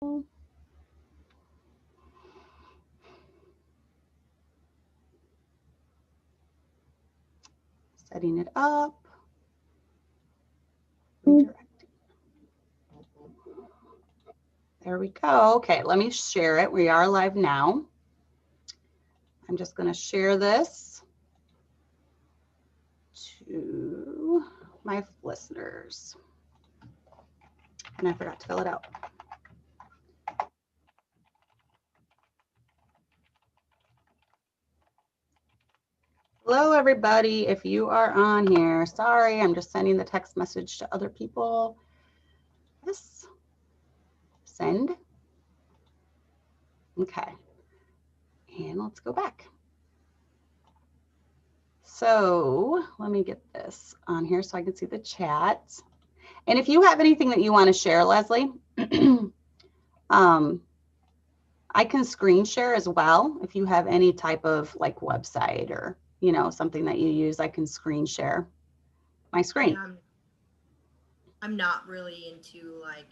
Setting it up. Redirecting. There we go. Okay, let me share it. We are live now. I'm just going to share this to my listeners. And I forgot to fill it out. Hello, everybody. If you are on here, sorry, I'm just sending the text message to other people. Yes. Send. Okay. And let's go back. So let me get this on here so I can see the chat. And if you have anything that you want to share, Leslie, I can screen share as well. If you have any type of like website or, you know, something that you use, I can screen share my screen. Yeah, I'm not really into like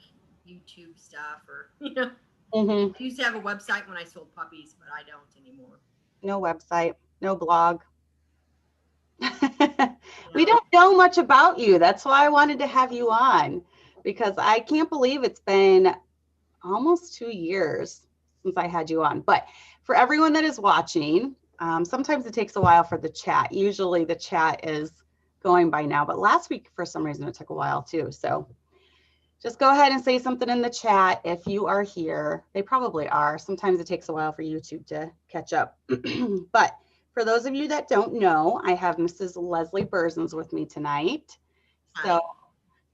YouTube stuff or, you know, I used to have a website when I sold puppies, but I don't anymore. No website, no blog. We don't know much about you. That's why I wanted to have you on, because I can't believe it's been almost 2 years since I had you on. But for everyone that is watching, sometimes it takes a while for the chat. Usually the chat is going by now, but last week for some reason it took a while too. So just go ahead and say something in the chat if you are here. They probably are. Sometimes it takes a while for YouTube to catch up. But for those of you that don't know, I have Mrs. Leslie Berzins with me tonight. So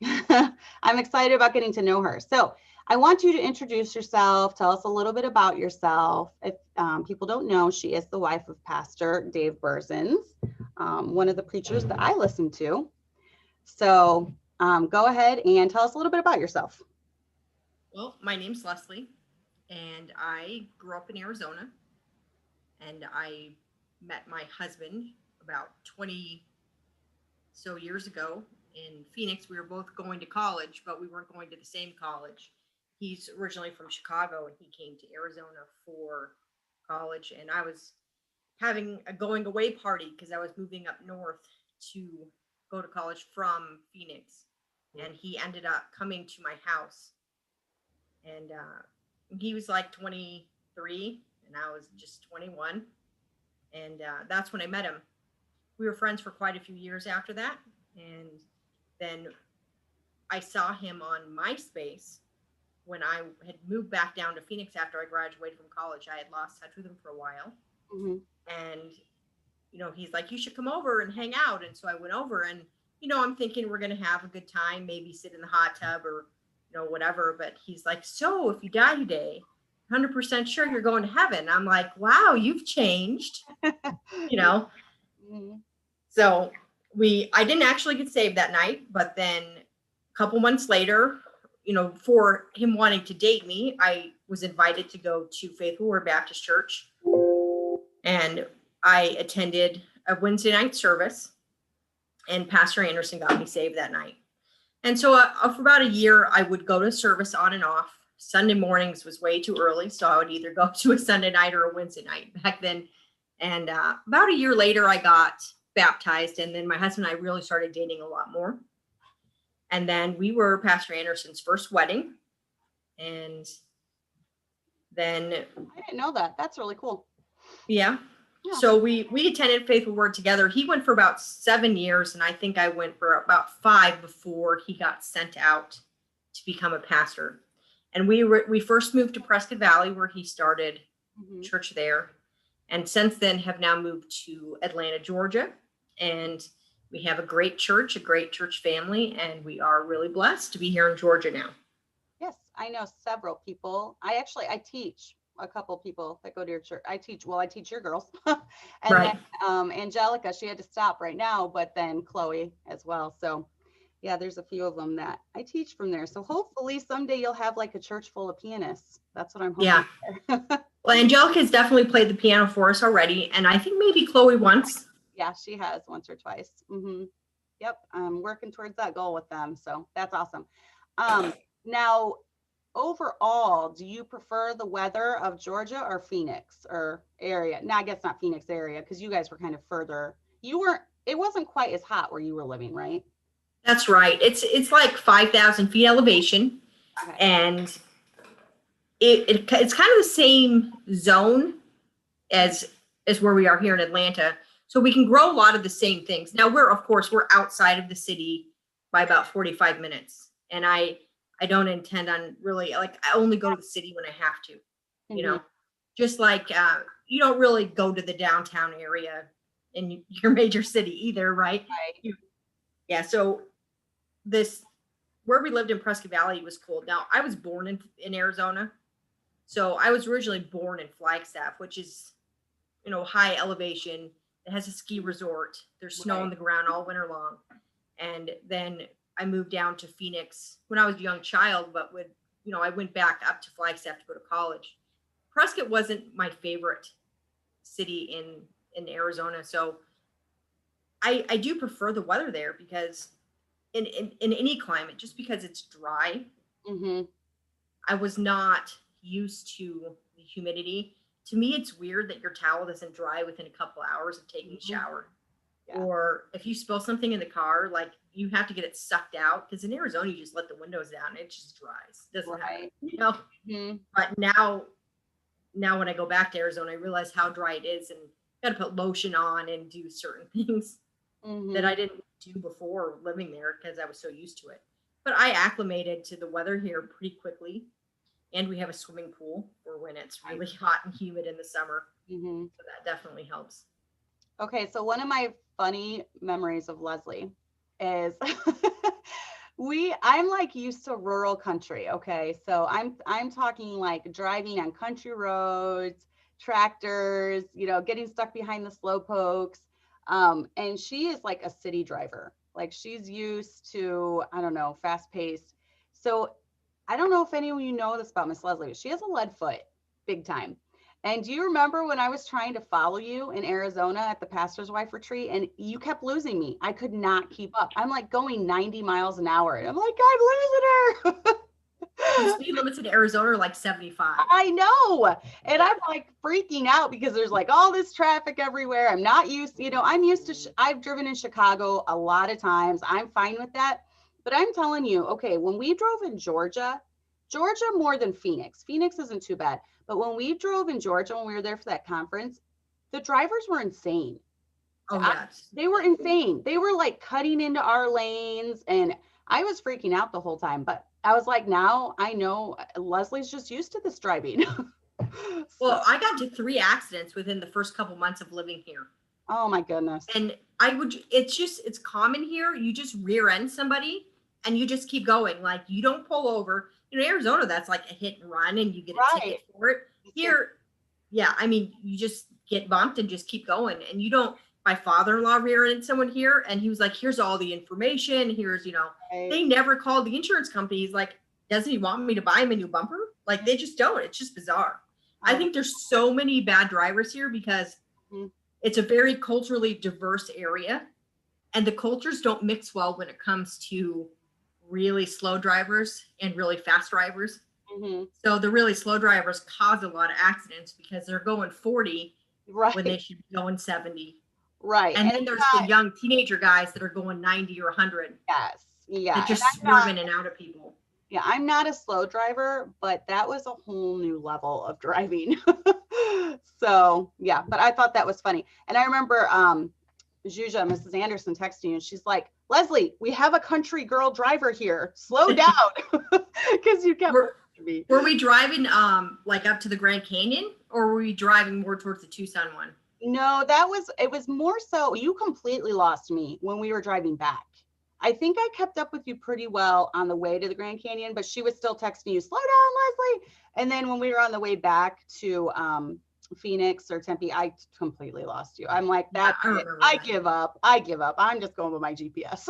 I'm excited about getting to know her. So I want you to introduce yourself. Tell us a little bit about yourself. If people don't know, she is the wife of Pastor Dave Berzins, one of the preachers that I listen to. So go ahead and tell us a little bit about yourself. Well, my name's Leslie, and I grew up in Arizona, and I met my husband about 20 so years ago in Phoenix. We were both going to college, but we weren't going to the same college. He's originally from Chicago, and he came to Arizona for college, and I was having a going away party because I was moving up north to go to college from Phoenix, and he ended up coming to my house, and he was like 23 and I was just 21, and that's when I met him. We were friends for quite a few years after that, and then I saw him on MySpace when I had moved back down to Phoenix after I graduated from college. I had lost touch with him for a while, and you know, he's like, you should come over and hang out. And so I went over, and you know, I'm thinking we're gonna have a good time, maybe sit in the hot tub or, you know, whatever. But he's like, so if you die today, 100% sure you're going to heaven. I'm like, wow, you've changed. You know. So I didn't actually get saved that night, but then a couple months later, you know, for him wanting to date me, I was invited to go to Faithful Word Baptist Church, and I attended a Wednesday night service, and Pastor Anderson got me saved that night. And so for about a year, I would go to service on and off. Sunday mornings was way too early, so I would either go to a Sunday night or a Wednesday night back then. And about a year later, I got baptized, and then my husband and I really started dating a lot more. And then we were Pastor Anderson's first wedding. And then I didn't know that. That's really cool. Yeah. So we attended Faithful Word together. He went for about 7 years, and I think I went for about 5 before he got sent out to become a pastor. And we first moved to Prescott Valley, where he started church there, and since then have now moved to Atlanta, Georgia. And we have a great church family, and we are really blessed to be here in Georgia now. Yes, I know several people. I teach a couple people that go to your church. I teach your girls. And right. Then Angelica, she had to stop right now, but then Chloe as well. So yeah, there's a few of them that I teach from there. So hopefully someday you'll have like a church full of pianists. That's what I'm hoping. Yeah. Well, Angelica's definitely played the piano for us already, and I think maybe Chloe once. Yeah, she has once or twice. Yep, I'm working towards that goal with them. So that's awesome. Now, overall, do you prefer the weather of Georgia or Phoenix or area? No, I guess not Phoenix area because you guys were kind of further. You weren't, it wasn't quite as hot where you were living, right? That's right. It's like 5,000 feet elevation, Okay. and it's kind of the same zone as where we are here in Atlanta. So we can grow a lot of the same things. Now we're outside of the city by about 45 minutes. And I don't intend on really, like, I only go to the city when I have to, you know, just like you don't really go to the downtown area in your major city either, right? Right. Yeah. So this, where we lived in Prescott Valley was cold. Now I was born in Arizona. So I was originally born in Flagstaff, which is, you know, high elevation. It has a ski resort. There's snow on the ground all winter long. And then I moved down to Phoenix when I was a young child, but I went back up to Flagstaff to go to college. Prescott wasn't my favorite city in Arizona. So I do prefer the weather there because in any climate, just because it's dry, I was not used to the humidity. To me, it's weird that your towel doesn't dry within a couple hours of taking a shower. Yeah. Or if you spill something in the car, like you have to get it sucked out, because in Arizona you just let the windows down, it just dries. Doesn't matter, you know. But now when I go back to Arizona, I realize how dry it is, and got to put lotion on and do certain things that I didn't do before living there because I was so used to it. But I acclimated to the weather here pretty quickly. And we have a swimming pool for when it's really hot and humid in the summer. So that definitely helps. Okay, so one of my funny memories of Leslie is I'm like used to rural country. Okay, so I'm talking like driving on country roads, tractors, you know, getting stuck behind the slow pokes. And she is like a city driver. Like she's used to, I don't know, fast paced. So I don't know if any of you know this about Miss Leslie, but she has a lead foot, big time. And do you remember when I was trying to follow you in Arizona at the pastor's wife retreat and you kept losing me? I could not keep up. I'm like going 90 miles an hour. And I'm like, I'm losing her. The speed limits in Arizona are like 75. I know. And I'm like freaking out because there's like all this traffic everywhere. I'm not used, you know, I'm used to, I've driven in Chicago a lot of times. I'm fine with that. But I'm telling you, okay, when we drove in Georgia more than Phoenix. Phoenix isn't too bad. But when we drove in Georgia, when we were there for that conference, the drivers were insane. Oh, yes. They were insane. They were like cutting into our lanes. And I was freaking out the whole time. But I was like, now I know Leslie's just used to this driving. Well, I got to 3 accidents within the first couple months of living here. Oh my goodness. And it's common here. You just rear end somebody and you just keep going. Like you don't pull over. In Arizona, that's like a hit and run and you get a ticket for it. Here, yeah, I mean, you just get bumped and just keep going. And you don't, my father-in-law rear-ended someone here and he was like, here's all the information. Here's, you know, they never called the insurance company. He's like, doesn't he want me to buy him a new bumper? Like they just don't. It's just bizarre. I think there's so many bad drivers here because it's a very culturally diverse area and the cultures don't mix well when it comes to really slow drivers and really fast drivers. So the really slow drivers cause a lot of accidents because they're going 40 when they should be going 70. Right. And then there's the young teenager guys that are going 90 or 100. Yes. Yeah. That just swerve in and out of people. Yeah, I'm not a slow driver, but that was a whole new level of driving. So yeah, but I thought that was funny. And I remember Juja, Mrs. Anderson texting you and she's like, Leslie, we have a country girl driver here. Slow down. Because you kept me. Were we driving like up to the Grand Canyon or were we driving more towards the Tucson one? No, it was more so you completely lost me when we were driving back. I think I kept up with you pretty well on the way to the Grand Canyon, but she was still texting you, slow down, Leslie. And then when we were on the way back to Phoenix or Tempe, I completely lost you. I'm like, I give up. I'm just going with my GPS.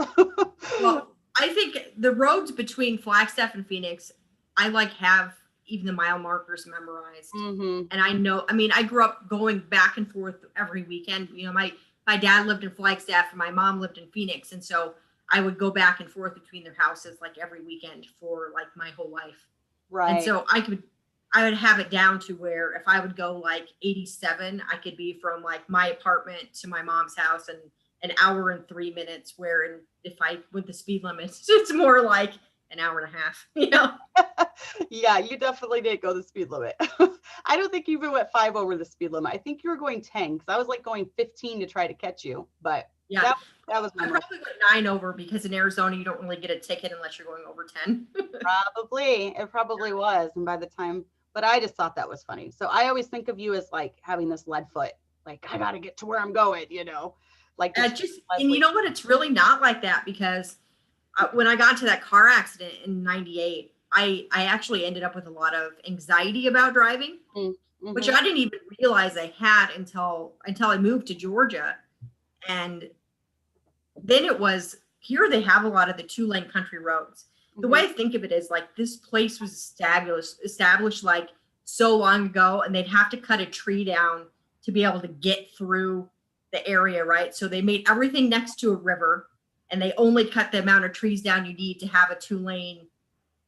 Well, I think the roads between Flagstaff and Phoenix, I like have even the mile markers memorized. And I know, I mean, I grew up going back and forth every weekend. You know, my dad lived in Flagstaff and my mom lived in Phoenix. And so I would go back and forth between their houses like every weekend for like my whole life. Right. And so I would have it down to where if I would go like 87, I could be from like my apartment to my mom's house in an hour and 3 minutes, where if I went the speed limit, it's more like an hour and a half, you know? Yeah, you definitely did go the speed limit. I don't think you even went 5 over the speed limit. I think you were going 10 because I was like going 15 to try to catch you. But yeah, that was my I probably went 9 over, because in Arizona, you don't really get a ticket unless you're going over 10. It probably was. And by the time, but I just thought that was funny. So I always think of you as like having this lead foot, like I got to get to where I'm going, like And you know what? It's really not like that, because when I got into that car accident in 98, I actually ended up with a lot of anxiety about driving, mm-hmm. which I didn't even realize I had until I moved to Georgia. And then it was, here they have a lot of the 2-lane country roads. The way I think of it is like, this place was established like so long ago, and they'd have to cut a tree down to be able to get through the area, right? So they made everything next to a river, and they only cut the amount of trees down you need to have a 2-lane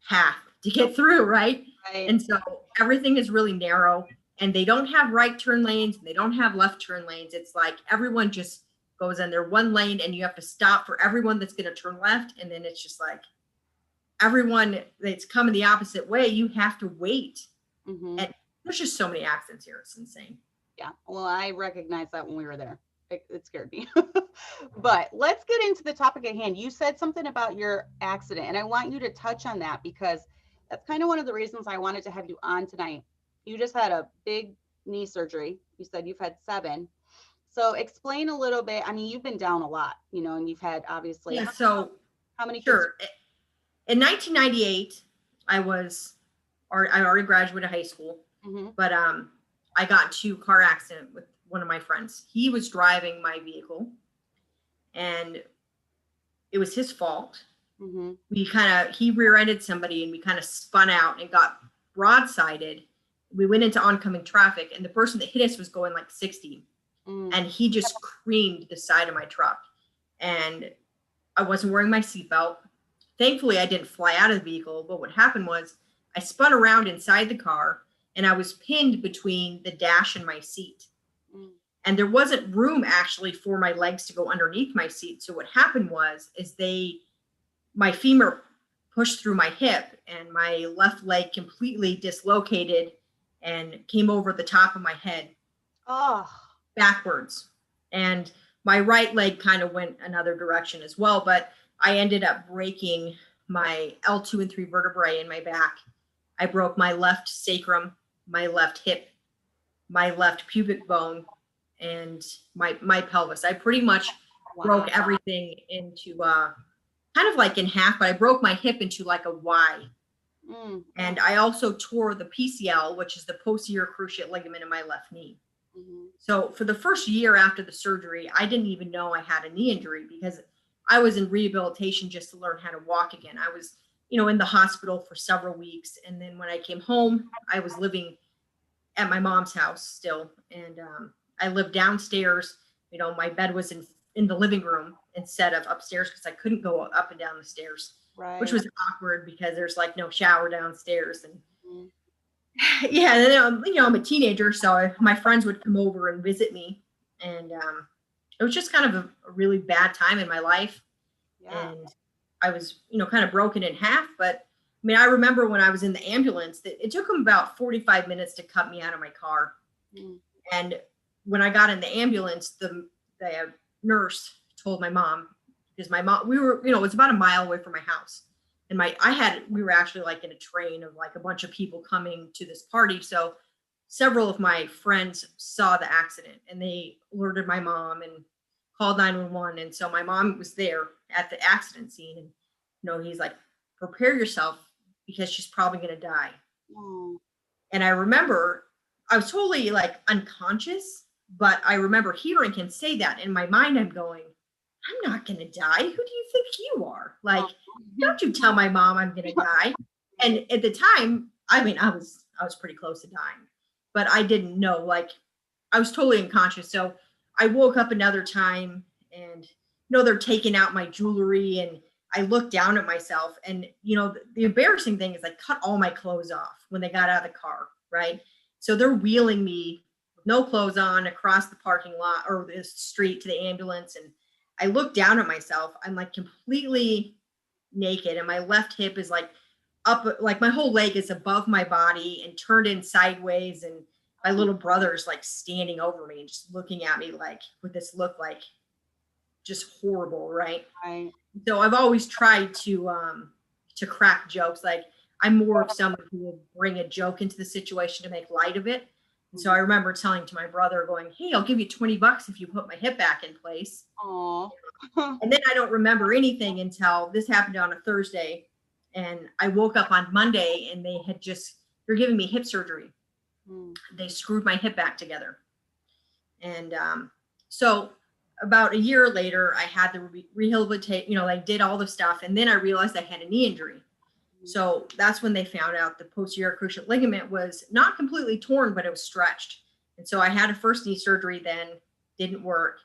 path to get through, right? And so everything is really narrow, and they don't have right turn lanes, and they don't have left turn lanes. It's like everyone just goes in their one lane, and you have to stop for everyone that's going to turn left. And then it's just like everyone that's coming the opposite way, you have to wait. And there's just so many accidents here. It's insane. Yeah. Well, I recognized that when we were there. It scared me. But let's get into the topic at hand. You said something about your accident, and I want you to touch on that, because that's kind of one of the reasons I wanted to have you on tonight. You just had a big knee surgery. You said you've had 7. So explain a little bit. I mean, you've been down a lot, and you've had obviously. Yeah. So how many? Sure. In 1998, I already graduated high school, but I got into a car accident with one of my friends. He was driving my vehicle, and it was his fault. He rear-ended somebody, and we kind of spun out and got broadsided. We went into oncoming traffic, and the person that hit us was going like 60, and he just creamed the side of my truck. And I wasn't wearing my seatbelt. Thankfully, I didn't fly out of the vehicle, but what happened was I spun around inside the car, and I was pinned between the dash and my seat. And there wasn't room actually for my legs to go underneath my seat. So what happened is my femur pushed through my hip, and my left leg completely dislocated and came over the top of my head backwards. And my right leg kind of went another direction as well, but I ended up breaking my L2 and 3 vertebrae in my back. I broke my left sacrum, my left hip, my left pubic bone, and my pelvis. I pretty much broke everything into kind of like in half, but I broke my hip into like a Y. And I also tore the PCL, which is the posterior cruciate ligament in my left knee. So for the first year after the surgery, I didn't even know I had a knee injury, because I was in rehabilitation just to learn how to walk again. I was, in the hospital for several weeks. And then when I came home, I was living at my mom's house still. And I lived downstairs. My bed was in the living room instead of upstairs, because I couldn't go up and down the stairs, which was awkward because there's like no shower downstairs. And yeah, and then, I'm a teenager, so my friends would come over and visit me. And it was just kind of a really bad time in my life. And I was, kind of broken in half. But I remember when I was in the ambulance, that it took them about 45 minutes to cut me out of my car. And when I got in the ambulance, the nurse told my mom, because my mom, we were, it was about a mile away from my house. And we were actually like in a train of like a bunch of people coming to this party. So several of my friends saw the accident, and they alerted my mom and called 911. And so my mom was there at the accident scene, and, he's like, prepare yourself, because she's probably going to die. And I remember I was totally like unconscious, but I remember hearing him say that. In my mind, I'm going, I'm not going to die. Who do you think you are? Like, don't you tell my mom I'm going to die. And at the time, I was pretty close to dying, but I didn't know, like, I was totally unconscious. So I woke up another time, and, they're taking out my jewelry, and I looked down at myself, and the embarrassing thing is I cut all my clothes off when they got out of the car, right? So they're wheeling me with no clothes on across the parking lot or the street to the ambulance. And I look down at myself. I'm like completely naked, and my left hip is like up, like my whole leg is above my body and turned in sideways. And my little brother's like standing over me and just looking at me like with this look like just horrible, right? Right. So I've always tried to crack jokes. Like I'm more of someone who will bring a joke into the situation to make light of it. And so I remember telling to my brother, going, "Hey, I'll give you $20 if you put my hip back in place." Oh. And then I don't remember anything until this happened on a Thursday, and I woke up on Monday, and they're giving me hip surgery. They screwed my hip back together, and so about a year later, I had the rehabilitate, I did all the stuff. And then I realized I had a knee injury. So that's when they found out the posterior cruciate ligament was not completely torn, but it was stretched. And so I had a first knee surgery then, didn't work.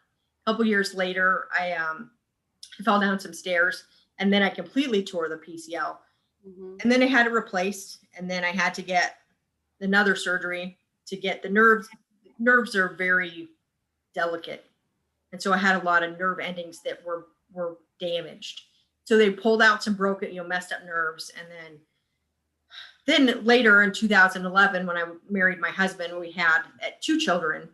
A couple years later, I fell down some stairs, and then I completely tore the PCL. And then I had it replaced. And then I had to get another surgery to get the nerves. Nerves are very delicate. And so I had a lot of nerve endings that were damaged. So they pulled out some broken, messed up nerves. And then later in 2011, when I married my husband, we had 2 children.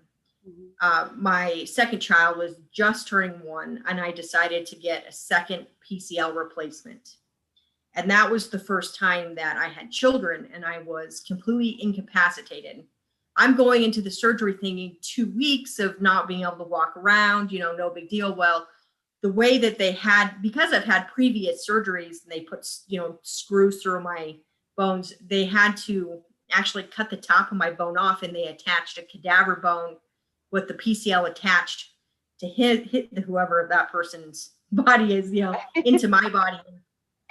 My second child was just turning 1, and I decided to get a second PCL replacement. And that was the first time that I had children, and I was completely incapacitated. I'm going into the surgery thinking 2 weeks of not being able to walk around, no big deal. Well, the way that they had, because I've had previous surgeries and they put, screws through my bones, they had to actually cut the top of my bone off, and they attached a cadaver bone with the PCL attached to hit whoever that person's body is, into my body.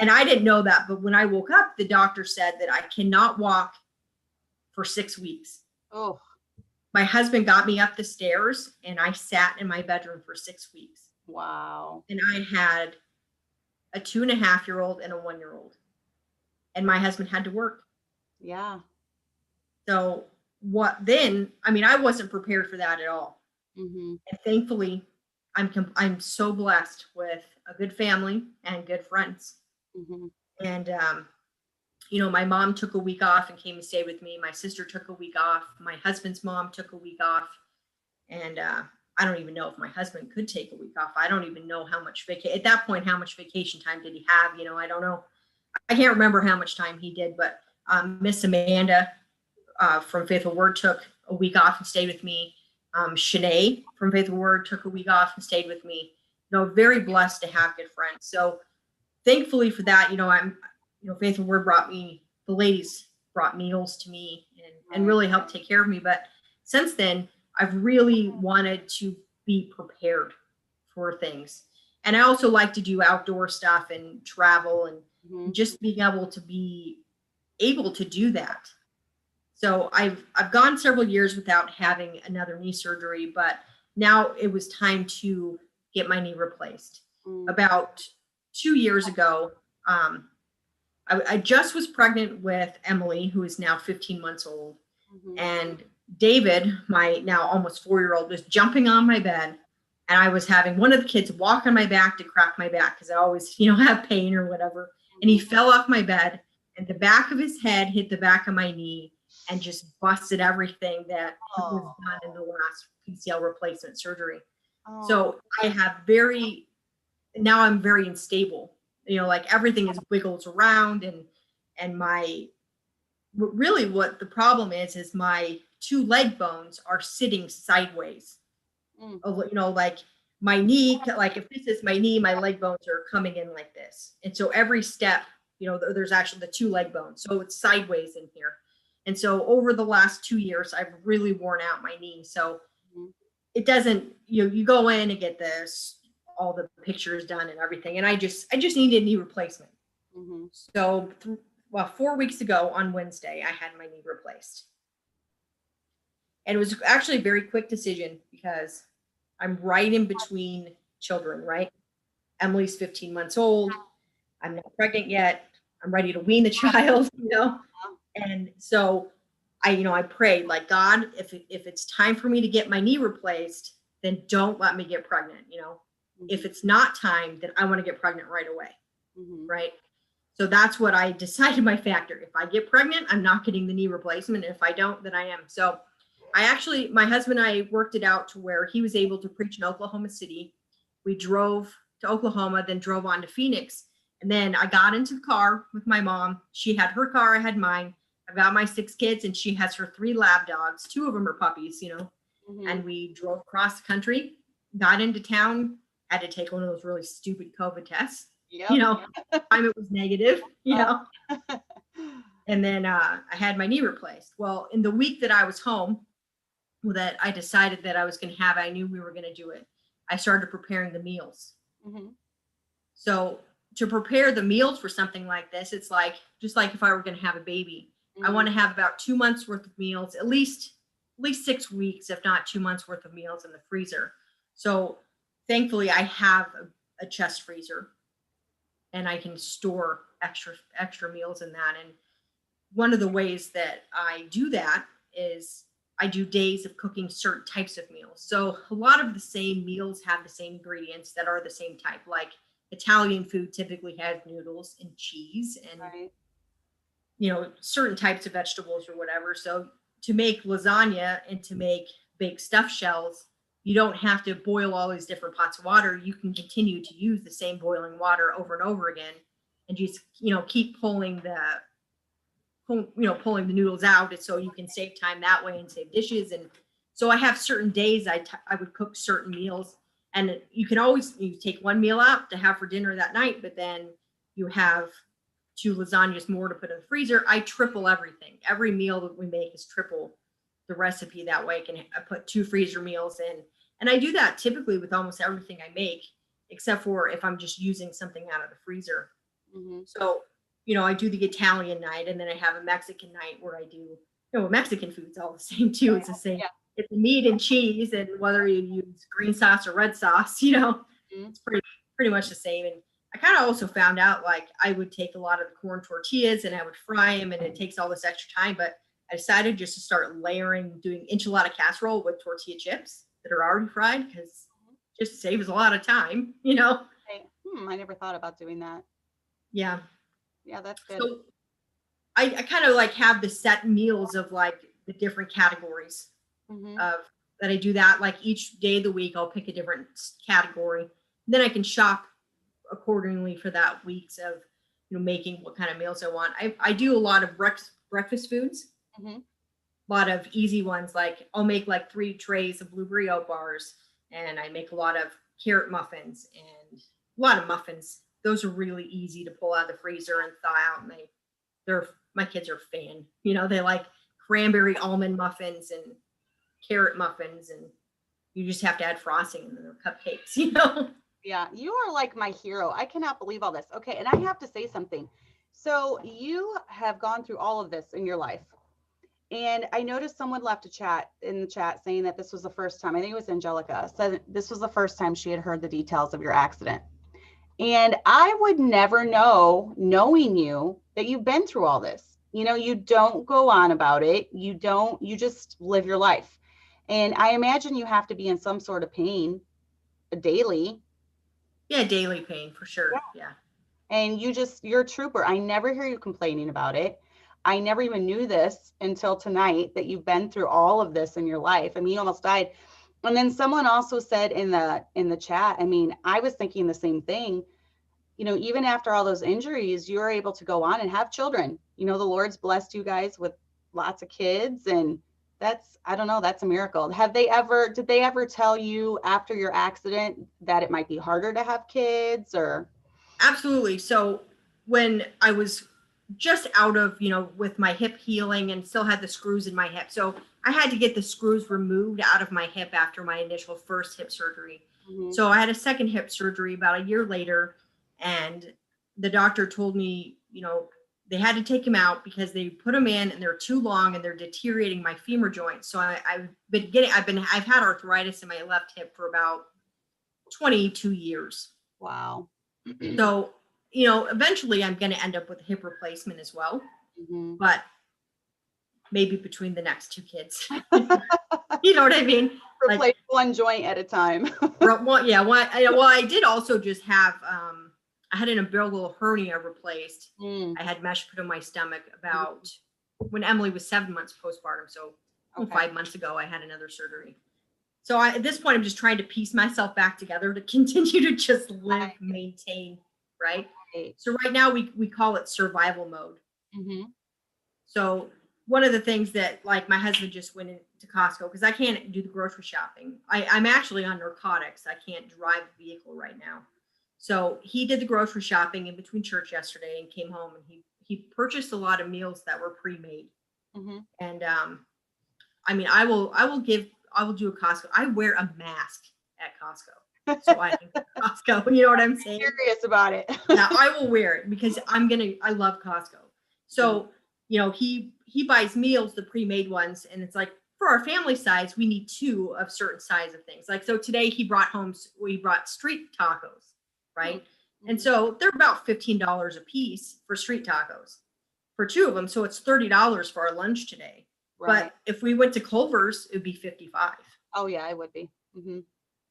And I didn't know that. But when I woke up, the doctor said that I cannot walk for 6 weeks. Oh, my husband got me up the stairs, and I sat in my bedroom for 6 weeks. wow. And I had a 2.5-year-old and a 1-year-old, and my husband had to work. Yeah. So I wasn't prepared for that at all. And thankfully, I'm so blessed with a good family and good friends. And, my mom took a week off and came and stayed with me. My sister took a week off. My husband's mom took a week off. And I don't even know if my husband could take a week off. I don't even know how much at that point, how much vacation time did he have? I don't know. I can't remember how much time he did, but Miss Amanda from Faithful Word took a week off and stayed with me. Shanae from Faithful Word took a week off and stayed with me. Very blessed to have good friends. So thankfully for that, Faithful Word the ladies brought meals to me and really helped take care of me. But since then, I've really wanted to be prepared for things. And I also like to do outdoor stuff and travel, and just being able to do that. So I've gone several years without having another knee surgery, but now it was time to get my knee replaced. About 2 years ago, I just was pregnant with Emily, who is now 15 months old. And David, my now almost 4-year-old, was jumping on my bed, and I was having one of the kids walk on my back to crack my back because I always, have pain or whatever. And he fell off my bed, and the back of his head hit the back of my knee and just busted everything that was done in the last PCL replacement surgery. So I have now I'm very unstable. Like everything is wiggles around, and really what the problem is my 2 leg bones are sitting sideways. Like my knee, like if this is my knee, my leg bones are coming in like this. And so every step, there's actually the 2 leg bones. So it's sideways in here. And so over the last 2 years, I've really worn out my knee. So it doesn't, you go in and get all the pictures done and everything. And I just needed a knee replacement. So 4 weeks ago on Wednesday, I had my knee replaced. And it was actually a very quick decision because I'm right in between children, right? Emily's 15 months old. I'm not pregnant yet. I'm ready to wean the child, you know? And so I prayed like, God, if it's time for me to get my knee replaced, then don't let me get pregnant. If it's not time, then I want to get pregnant right away. Right. So that's what I decided my factor. If I get pregnant, I'm not getting the knee replacement. If I don't, then I am. So my husband and I worked it out to where he was able to preach in Oklahoma City. We drove to Oklahoma, then drove on to Phoenix. And then I got into the car with my mom. She had her car, I had mine. I've got my 6 kids, and she has her 3 lab dogs. 2 of them are puppies, and we drove across the country, got into town, had to take one of those really stupid COVID tests. Time it was negative, and then I had my knee replaced. Well, in the week that I was home, that I decided that I was going to have, I knew we were going to do it. I started preparing the meals. So to prepare the meals for something like this, it's like, just like if I were going to have a baby, I want to have about 2 months worth of meals, at least 6 weeks, if not 2 months worth of meals in the freezer. So thankfully I have a chest freezer, and I can store extra meals in that. And one of the ways that I do that is I do days of cooking certain types of meals. So a lot of the same meals have the same ingredients that are the same type. Like Italian food typically has noodles and cheese and certain types of vegetables or whatever. So to make lasagna and to make baked stuffed shells, you don't have to boil all these different pots of water. You can continue to use the same boiling water over and over again, and just keep pulling the noodles out, so you can save time that way and save dishes. And so I have certain days I would cook certain meals, and you take one meal out to have for dinner that night, but then you have 2 lasagnas more to put in the freezer. I triple everything. Every meal that we make is triple the recipe. That way I put 2 freezer meals in. And I do that typically with almost everything I make, except for if I'm just using something out of the freezer. So, I do the Italian night, and then I have a Mexican night where I do, Mexican food's all the same too. It's the same. Yeah. It's meat and cheese, and whether you use green sauce or red sauce, it's pretty much the same. And I kind of also found out, like, I would take a lot of the corn tortillas and I would fry them, and it takes all this extra time, but I decided just to start doing enchilada casserole with tortilla chips that are already fried, because it just saves a lot of time, I never thought about doing that. Yeah, that's good. So I kind of like have the set meals of like the different categories of that I do that. Like each day of the week, I'll pick a different category. Then I can shop accordingly for that weeks of making what kind of meals I want. I do a lot of breakfast foods. A lot of easy ones, like I'll make like 3 trays of blueberry oat bars, and I make a lot of carrot muffins and a lot of muffins. Those are really easy to pull out of the freezer and thaw out, and my kids are a fan. They like cranberry almond muffins and carrot muffins, and you just have to add frosting, and then they're cupcakes. Yeah, you are like my hero. I cannot believe all this. Okay, and I have to say something. So you have gone through all of this in your life. And I noticed someone left in the chat saying that this was the first time, I think it was Angelica, said this was the first time she had heard the details of your accident. And I would never know, knowing you, that you've been through all this. You don't go on about it. You just live your life. And I imagine you have to be in some sort of pain daily. Yeah, daily pain for sure. Yeah. And you're a trooper. I never hear you complaining about it. I never even knew this until tonight, that you've been through all of this in your life. I mean, you almost died. And then someone also said in the chat, I mean, I was thinking the same thing, even after all those injuries, you're able to go on and have children. The Lord's blessed you guys with lots of kids, and that's a miracle. Did they ever tell you after your accident that it might be harder to have kids, or? Absolutely. So when I was just out of, with my hip healing and still had the screws in my hip. So I had to get the screws removed out of my hip after my initial first hip surgery. So I had a second hip surgery about a year later, and the doctor told me, they had to take him out because they put them in and they're too long and they're deteriorating my femur joint. So I've had arthritis in my left hip for about 22 years. Wow. So eventually I'm going to end up with a hip replacement as well, but maybe between the next two kids. You know what I mean? Replace one joint at a time. I did also just have, I had an umbilical hernia replaced. I had mesh put in my stomach about when Emily was 7 months postpartum. So 5 months ago, I had another surgery. So at this point, I'm just trying to piece myself back together to continue to just live, maintain, right? So right now we call it survival mode. So one of the things that, like, my husband just went into Costco because I can't do the grocery shopping. I'm actually on narcotics. I can't drive a vehicle right now. So he did the grocery shopping in between church yesterday and came home, and he purchased a lot of meals that were pre-made. And I mean, I will do a Costco. I wear a mask at Costco. So I can Costco, you know what I'm saying? Curious about it. Yeah, I will wear it because I love Costco. So, he buys meals, the pre-made ones, and it's like, for our family size, we need 2 of certain size of things. Like, so today we brought street tacos, right? And so they're about $15 a piece for street tacos for 2 of them. So it's $30 for our lunch today. Right. But if we went to Culver's, it would be $55. Oh yeah, it would be.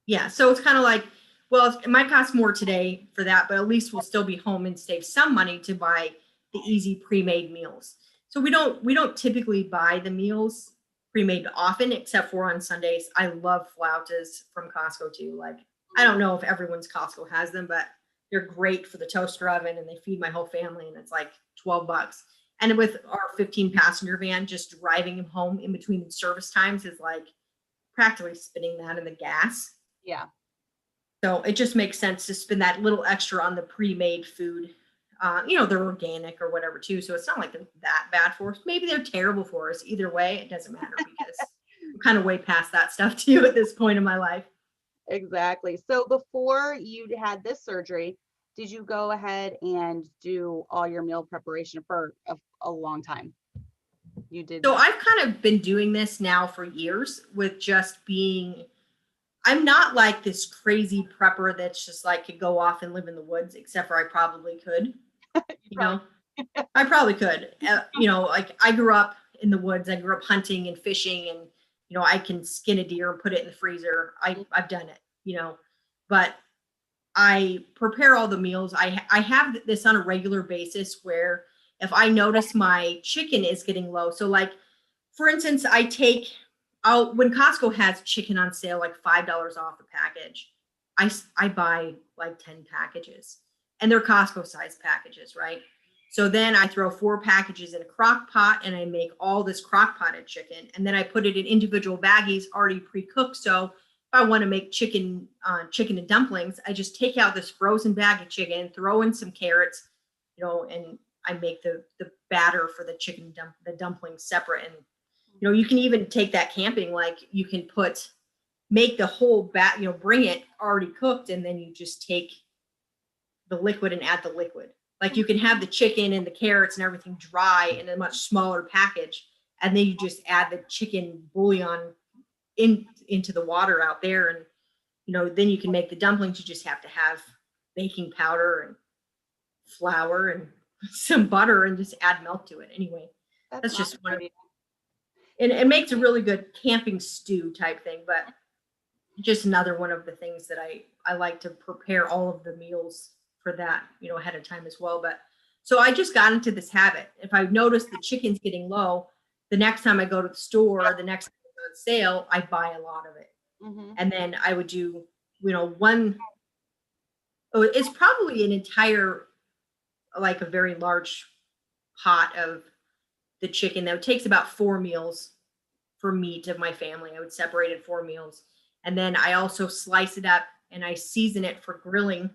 Yeah. So it's kind of like, well, it might cost more today for that, but at least we'll still be home and save some money to buy the easy pre-made meals. So we don't typically buy the meals pre-made often, except for on Sundays. I love flautas from Costco too. Like, I don't know if everyone's Costco has them, but they're great for the toaster oven, and they feed my whole family, and it's like $12. And with our 15-passenger van, just driving him home in between service times is like practically spinning that in the gas. Yeah. So it just makes sense to spend that little extra on the pre-made food. They're organic or whatever too. So it's not like they're that bad for us. Maybe they're terrible for us. Either way, it doesn't matter because I'm kind of way past that stuff too at this point in my life. Exactly. So before you had this surgery, did you go ahead and do all your meal preparation for a long time? You did. So I've kind of been doing this now for years with just being, I'm not like this crazy prepper that's just like could go off and live in the woods, except for I probably could. I probably could. Like I grew up in the woods. I grew up hunting and fishing, and I can skin a deer and put it in the freezer. I've done it, but I prepare all the meals. I have this on a regular basis where if I notice my chicken is getting low, so like for instance, when Costco has chicken on sale, like $5 off a package, I buy like 10 packages, and they're Costco size packages, right? So then I throw 4 packages in a crock pot, and I make all this crock potted chicken, and then I put it in individual baggies already pre-cooked. So if I want to make chicken and dumplings, I just take out this frozen bag of chicken, throw in some carrots, and I make the batter for the chicken the dumplings separate. And you can even take that camping, like you can make the whole bring it already cooked, and then you just take the liquid and add the liquid. Like you can have the chicken and the carrots and everything dry in a much smaller package, and then you just add the chicken bouillon into the water out there, and then you can make the dumplings. You just have to have baking powder and flour and some butter and just add milk to it. Anyway, that's just one of, and it makes a really good camping stew type thing, but just another one of the things that I like to prepare all of the meals for that, ahead of time as well. But so I just got into this habit. If I notice the chicken's getting low, the next time I go to the store, the next time it's on sale, I buy a lot of it. And then I would do, it's probably an entire, like a very large pot of the chicken. That takes about 4 meals for meat of my family. I would separate it 4 meals. And then I also slice it up and I season it for grilling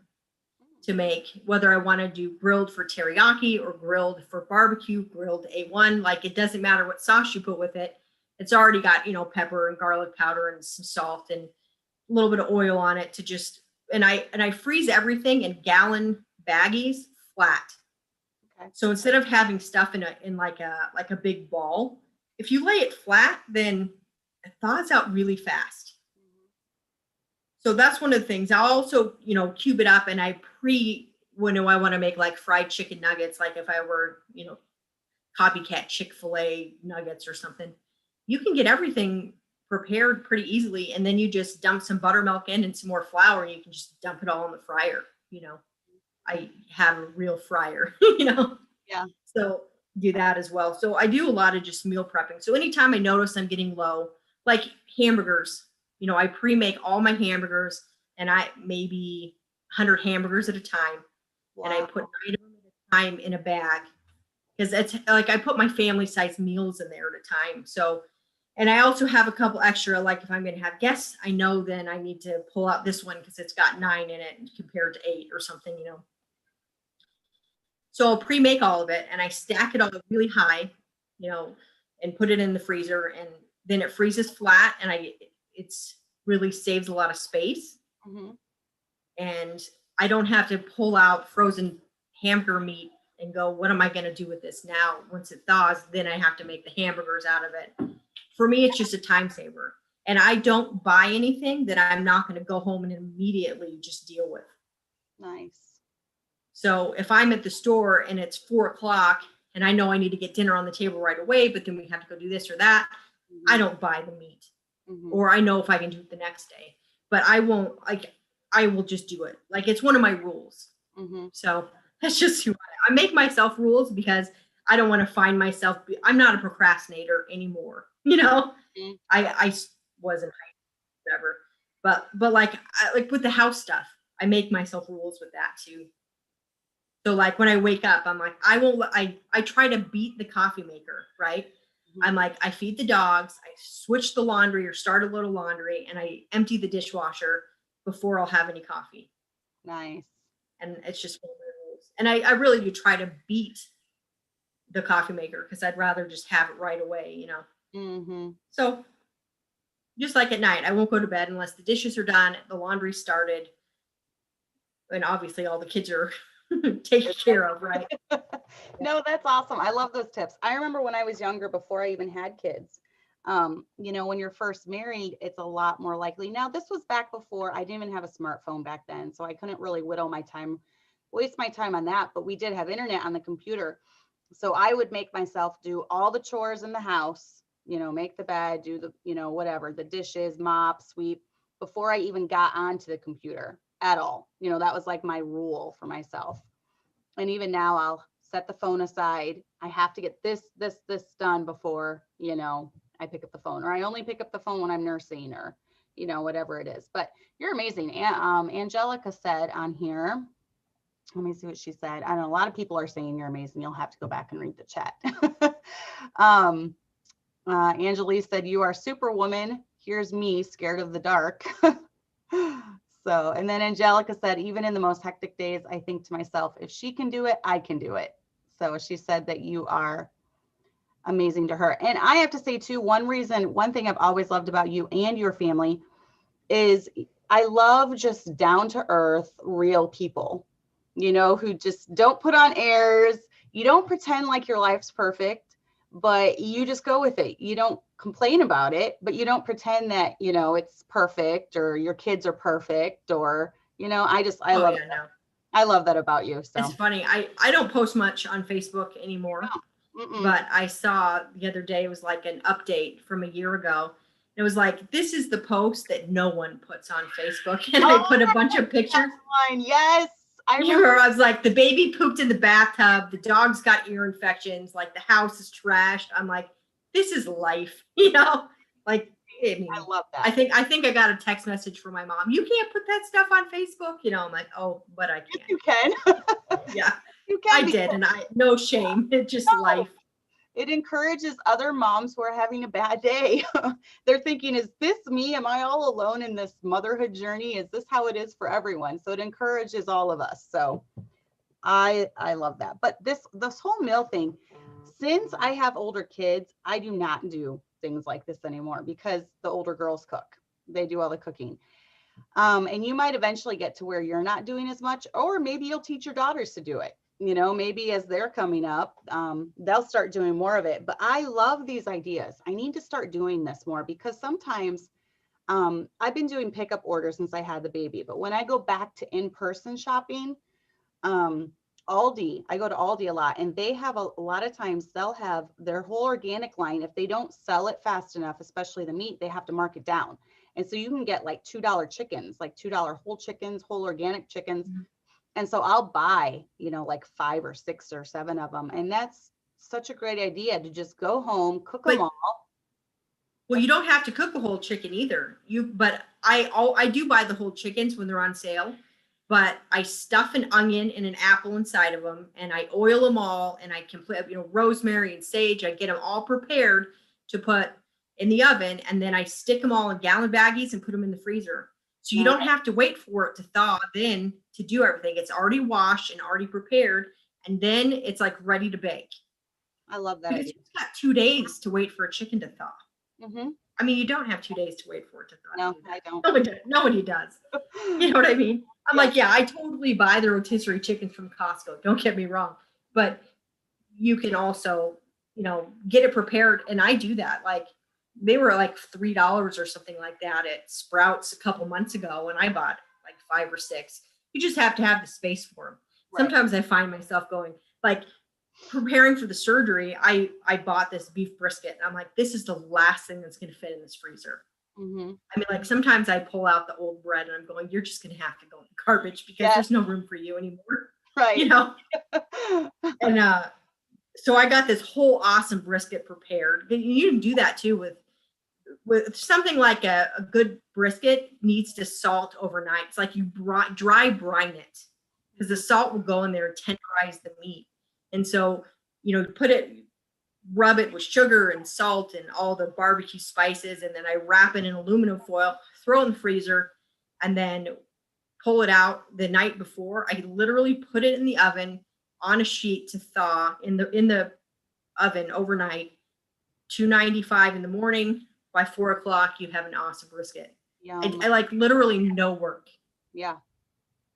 to make, whether I want to do grilled for teriyaki or grilled for barbecue, grilled A1, like it doesn't matter what sauce you put with it. It's already got, pepper and garlic powder and some salt and a little bit of oil on it to just, and I freeze everything in gallon baggies flat. Okay. So instead of having stuff in like a big ball, if you lay it flat, then it thaws out really fast. So that's one of the things. I'll also, cube it up, and I when do I want to make like fried chicken nuggets, like if I were, copycat Chick-fil-A nuggets or something, you can get everything prepared pretty easily. And then you just dump some buttermilk in and some more flour, and you can just dump it all in the fryer. I have a real fryer, Yeah. So do that as well. So I do a lot of just meal prepping. So anytime I notice I'm getting low, like hamburgers, I pre-make all my hamburgers, and I maybe 100 hamburgers at a time. Wow. And I put 9 of them at a time in a bag, because it's like I put my family size meals in there at a time. So, and I also have a couple extra, like if I'm going to have guests, I know then I need to pull out this one because it's got 9 in it compared to 8 or something, So I'll pre-make all of it, and I stack it all really high, and put it in the freezer, and then it freezes flat, and it's really saves a lot of space. Mm-hmm. And I don't have to pull out frozen hamburger meat and go, what am I going to do with this now? Once it thaws, then I have to make the hamburgers out of it. For me, it's just a time saver. And I don't buy anything that I'm not going to go home and immediately just deal with. Nice. So if I'm at the store and it's 4:00 and I know I need to get dinner on the table right away, but then we have to go do this or that, Mm-hmm. I don't buy the meat. Mm-hmm. Or I know if I can do it the next day, but I won't, I will just do it. Like, it's one of my rules. Mm-hmm. So that's just who I make myself rules, because I don't want to find myself. I'm not a procrastinator anymore. Mm-hmm. I wasn't, whatever, but like with the house stuff, I make myself rules with that too. So like when I wake up, I'm like, I try to beat the coffee maker, right? Mm-hmm. I'm like, I feed the dogs, I switch the laundry or start a little laundry, and I empty the dishwasher before I'll have any coffee. Nice. And it's just one of my rules. And I really do try to beat the coffee maker, because I'd rather just have it right away, Mm-hmm. So just like at night, I won't go to bed unless the dishes are done, the laundry started, and obviously all the kids are taken care of, right? No, that's awesome. I love those tips. I remember when I was younger, before I even had kids, when you're first married, it's a lot more likely. Now, this was back before, I didn't even have a smartphone back then, so I couldn't really waste my time on that, but we did have internet on the computer. So I would make myself do all the chores in the house, make the bed, do the, whatever, the dishes, mop, sweep, before I even got onto the computer at all. That was like my rule for myself. And even now I'll set the phone aside. I have to get this done before, I pick up the phone, or I only pick up the phone when I'm nursing, or, whatever it is. But you're amazing. And Angelica said on here, let me see what she said. I know a lot of people are saying you're amazing. You'll have to go back and read the chat. Angelique said, you are superwoman. Here's me scared of the dark. So, and then Angelica said, even in the most hectic days, I think to myself, if she can do it, I can do it. So she said that you are amazing to her. And I have to say too, one thing I've always loved about you and your family is I love just down to earth, real people, who just don't put on airs. You don't pretend like your life's perfect, but you just go with it. You don't complain about it, but you don't pretend that, it's perfect, or your kids are perfect, or, I love it. No. I love that about you. So it's funny. I don't post much on Facebook anymore, but I saw the other day, it was like an update from a year ago. It was like, this is the post that no one puts on Facebook. And I put a bunch of pictures. Yes. I remember I was like, the baby pooped in the bathtub. The dog's got ear infections. Like, the house is trashed. I'm like, this is life, like, I love that. I think I got a text message from my mom. You can't put that stuff on Facebook. I'm like, oh, but I can. Yes, you can. Yeah, you can. I did. And no shame. It's just life. It encourages other moms who are having a bad day. They're thinking, is this me? Am I all alone in this motherhood journey? Is this how it is for everyone? So it encourages all of us. So I love that. But this whole meal thing, since I have older kids, I do not do things like this anymore, because the older girls cook. They do all the cooking. And you might eventually get to where you're not doing as much, or maybe you'll teach your daughters to do it. Maybe as they're coming up, they'll start doing more of it. But I love these ideas. I need to start doing this more, because sometimes I've been doing pickup orders since I had the baby. But when I go back to in-person shopping, Aldi. I go to Aldi a lot, and they have a lot of times they'll have their whole organic line. If they don't sell it fast enough, especially the meat, they have to mark it down. And so you can get like $2 chickens, like $2 whole chickens, whole organic chickens. Mhm. And so I'll buy, like 5 or 6 or 7 of them. And that's such a great idea to just go home, cook them But all. well, you don't have to cook a whole chicken either. But I do buy the whole chickens when they're on sale, but I stuff an onion and an apple inside of them, and I oil them all, and I can put rosemary and sage. I get them all prepared to put in the oven, and then I stick them all in gallon baggies and put them in the freezer. So you Now, don't have to wait for it to thaw then to do everything. It's already washed and already prepared, and then it's like ready to bake. I love that Because idea. you've got 2 days to wait for a chicken to thaw. Hmm. I mean, you don't have 2 days to wait for it to thaw. No, Do I that. don't. Nobody does. You know what I mean? I'm Yeah. like, yeah, I totally buy the rotisserie chickens from Costco. Don't get me wrong. But you can also, get it prepared. And I do that. Like they were like $3 or something like that at Sprouts a couple months ago, and I bought like 5 or 6. You just have to have the space for them. Right. Sometimes I find myself going like, preparing for the surgery, I bought this beef brisket, and I'm like, this is the last thing that's going to fit in this freezer. Hmm. I mean, like sometimes I pull out the old bread and I'm going, you're just going to have to go in the garbage because Yes. there's no room for you anymore. Right. And so I got this whole awesome brisket prepared. You can do that too with something like a good brisket needs to salt overnight. It's like you dry brine it because the salt will go in there and tenderize the meat. And so, rub it with sugar and salt and all the barbecue spices. And then I wrap it in aluminum foil, throw it in the freezer, and then pull it out the night before. I literally put it in the oven on a sheet to thaw in the oven overnight, 295 in the morning. By 4 o'clock, you have an awesome brisket. I like literally no work. Yeah.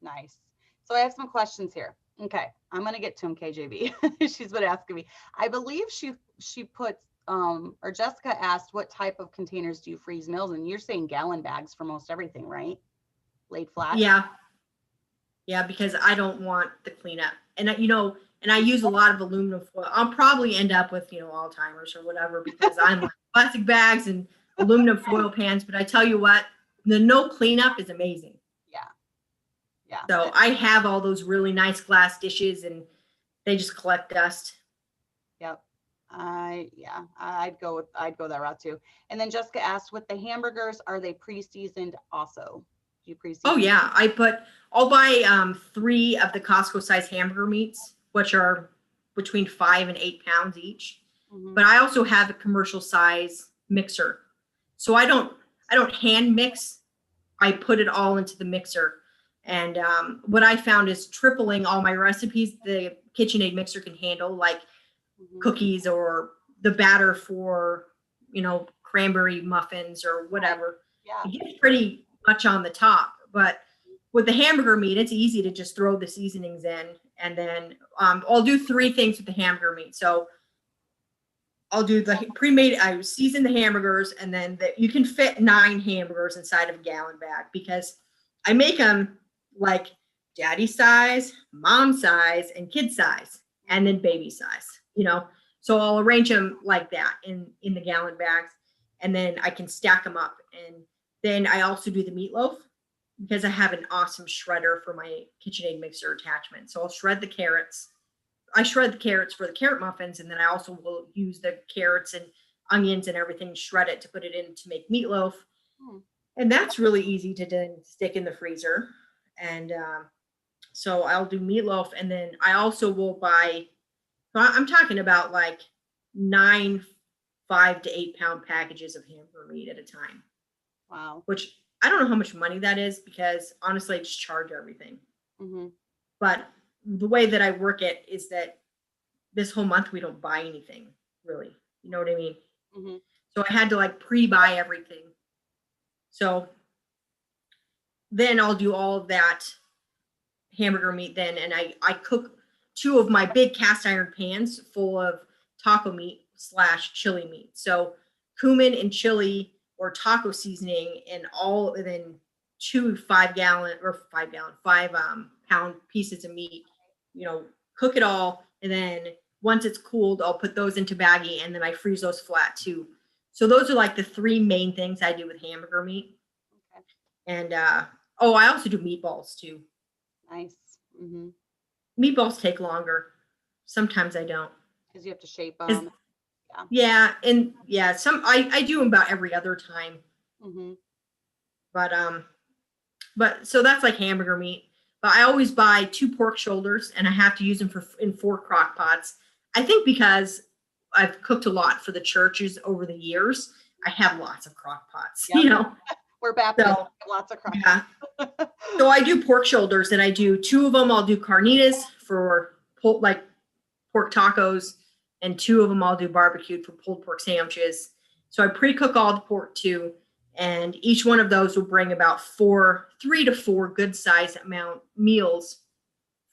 Nice. So I have some questions here. Okay. I'm going to get to them, KJV. She's been asking me. I believe she puts, or Jessica asked, what type of containers do you freeze meals in? You're saying gallon bags for most everything, right? Laid flat? Yeah. Yeah, because I don't want the cleanup. And I use a lot of aluminum foil. I'll probably end up with, Alzheimer's or whatever because I'm like plastic bags and aluminum foil pans. But I tell you what, the no cleanup is amazing. Yeah. Yeah. So I have all those really nice glass dishes and they just collect dust. Yep. I'd go that route too. And then Jessica asked, with the hamburgers, are they pre-seasoned also? Do you pre-season? Oh yeah, I'll buy 3 of the Costco size hamburger meats, which are between 5 and 8 pounds each. Mm-hmm. But I also have a commercial size mixer, so I don't hand mix. I put it all into the mixer. And what I found is tripling all my recipes the KitchenAid mixer can handle, like cookies or the batter for, cranberry muffins or whatever. Yeah. It gets pretty much on the top. But with the hamburger meat, it's easy to just throw the seasonings in. And then I'll do 3 things with the hamburger meat. So I'll do the pre-made, I season the hamburgers, and then you can fit 9 hamburgers inside of a gallon bag because I make them like daddy size, mom size, and kid size, and then baby size, So I'll arrange them like that in the gallon bags, and then I can stack them up. And then I also do the meatloaf because I have an awesome shredder for my KitchenAid mixer attachment. So I'll shred the carrots. I shred the carrots for the carrot muffins, and then I also will use the carrots and onions and everything, shred it to put it in to make meatloaf. And that's really easy to then stick in the freezer. And so I'll do meatloaf, and then I also will buy, I'm talking about like 9 5 to 8 pound packages of hamburger meat at a time. Wow. Which I don't know how much money that is because honestly, I just charge everything. Mm-hmm. But the way that I work it is that this whole month we don't buy anything really. You know what I mean? Mm-hmm. So I had to like pre-buy everything. So then I'll do all of that hamburger meat then, and I cook 2 of my big cast iron pans full of taco meat / chili meat. So cumin and chili or taco seasoning and all, and then 2 5 pound pieces of meat cook it all. And then once it's cooled, I'll put those into baggie, and then I freeze those flat too. So those are like the three main things I do with hamburger meat. Okay. And I also do meatballs too. Nice. Mm-hmm. Meatballs take longer. Sometimes I don't. Because you have to shape them. Yeah. And yeah, I do them about every other time. Mm-hmm. But so that's like hamburger meat. But I always buy 2 pork shoulders, and I have to use them in 4 crock pots. I think because I've cooked a lot for the churches over the years, I have lots of crock pots. Yep. We're Baptist. So, lots of crock pots. So I do pork shoulders, and I do 2 of them. I'll do carnitas for like pork tacos, and 2 of them I'll do barbecued for pulled pork sandwiches. So I pre-cook all the pork too. And each one of those will bring about 3 to 4 good size amount meals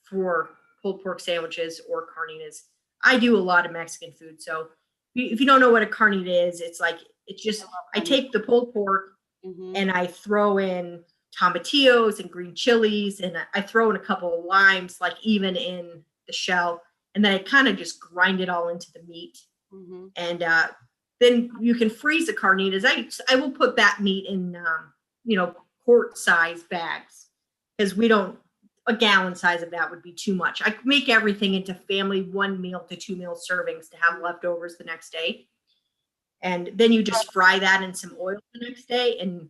for pulled pork sandwiches or carnitas. I do a lot of Mexican food. So if you don't know what a carnita is, I take the pulled pork and I throw in tomatillos and green chilies, and I throw in a couple of limes, like even in the shell. And then I kind of just grind it all into the meat. And then you can freeze the carnitas. I will put that meat in, quart size bags, because a gallon size of that would be too much. I make everything into family 1 meal to 2 meal servings to have leftovers the next day. And then you just fry that in some oil the next day and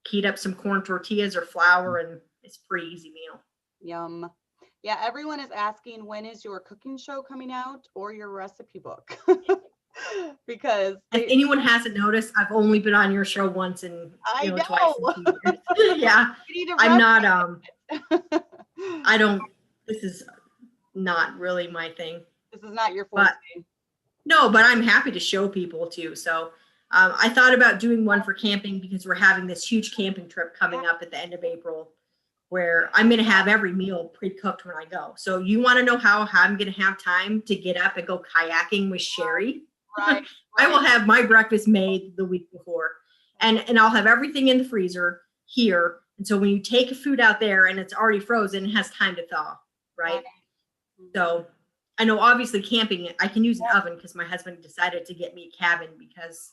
heat up some corn tortillas or flour, and it's a pretty easy meal. Yum. Yeah, everyone is asking, when is your cooking show coming out or your recipe book? Because if anyone hasn't noticed, I've only been on your show once and twice in 2 years. Yeah, I'm not. This is not really my thing. This is not your forte. But I'm happy to show people too. So I thought about doing one for camping, because we're having this huge camping trip coming up at the end of April, where I'm going to have every meal pre-cooked when I go. So you want to know how I'm going to have time to get up and go kayaking with Sherry? Right. I will have my breakfast made the week before, and I'll have everything in the freezer here. And so when you take food out there and it's already frozen, it has time to thaw, right? So I know obviously camping, I can use an oven, because my husband decided to get me a cabin, because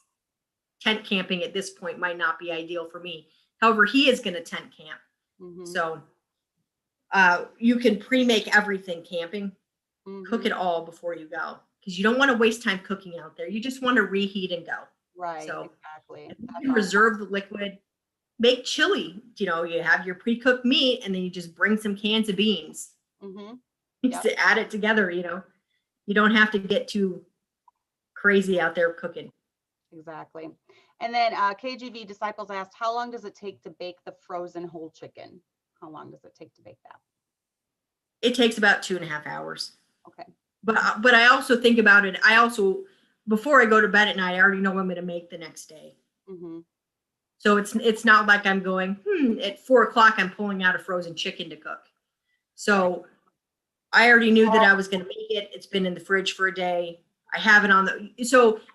tent camping at this point might not be ideal for me. However, he is going to tent camp. So you can pre-make everything camping, cook it all before you go, because you don't want to waste time cooking out there. You just want to reheat and go. Right. So exactly. You can reserve the liquid, make chili. You have your pre-cooked meat, and then you just bring some cans of beans. Just to add it together. You don't have to get too crazy out there cooking. Exactly. And then KJV Disciples asked, how long does it take to bake the frozen whole chicken? How long does it take to bake that? It takes about 2.5 hours. Okay. But I also think about it. Before I go to bed at night, I already know what I'm going to make the next day. So it's not like I'm going, at 4:00, I'm pulling out a frozen chicken to cook. So I already knew that I was going to make it. It's been in the fridge for a day. I have it and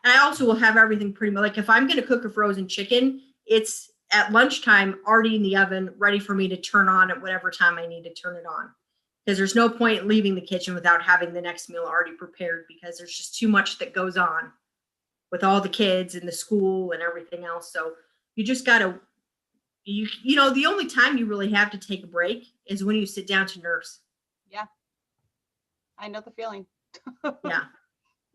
I also will have everything pretty much, like if I'm going to cook a frozen chicken, it's at lunchtime already in the oven, ready for me to turn on at whatever time I need to turn it on. Because there's no point leaving the kitchen without having the next meal already prepared, because there's just too much that goes on with all the kids and the school and everything else. So you just got to, the only time you really have to take a break is when you sit down to nurse. Yeah. I know the feeling. Yeah.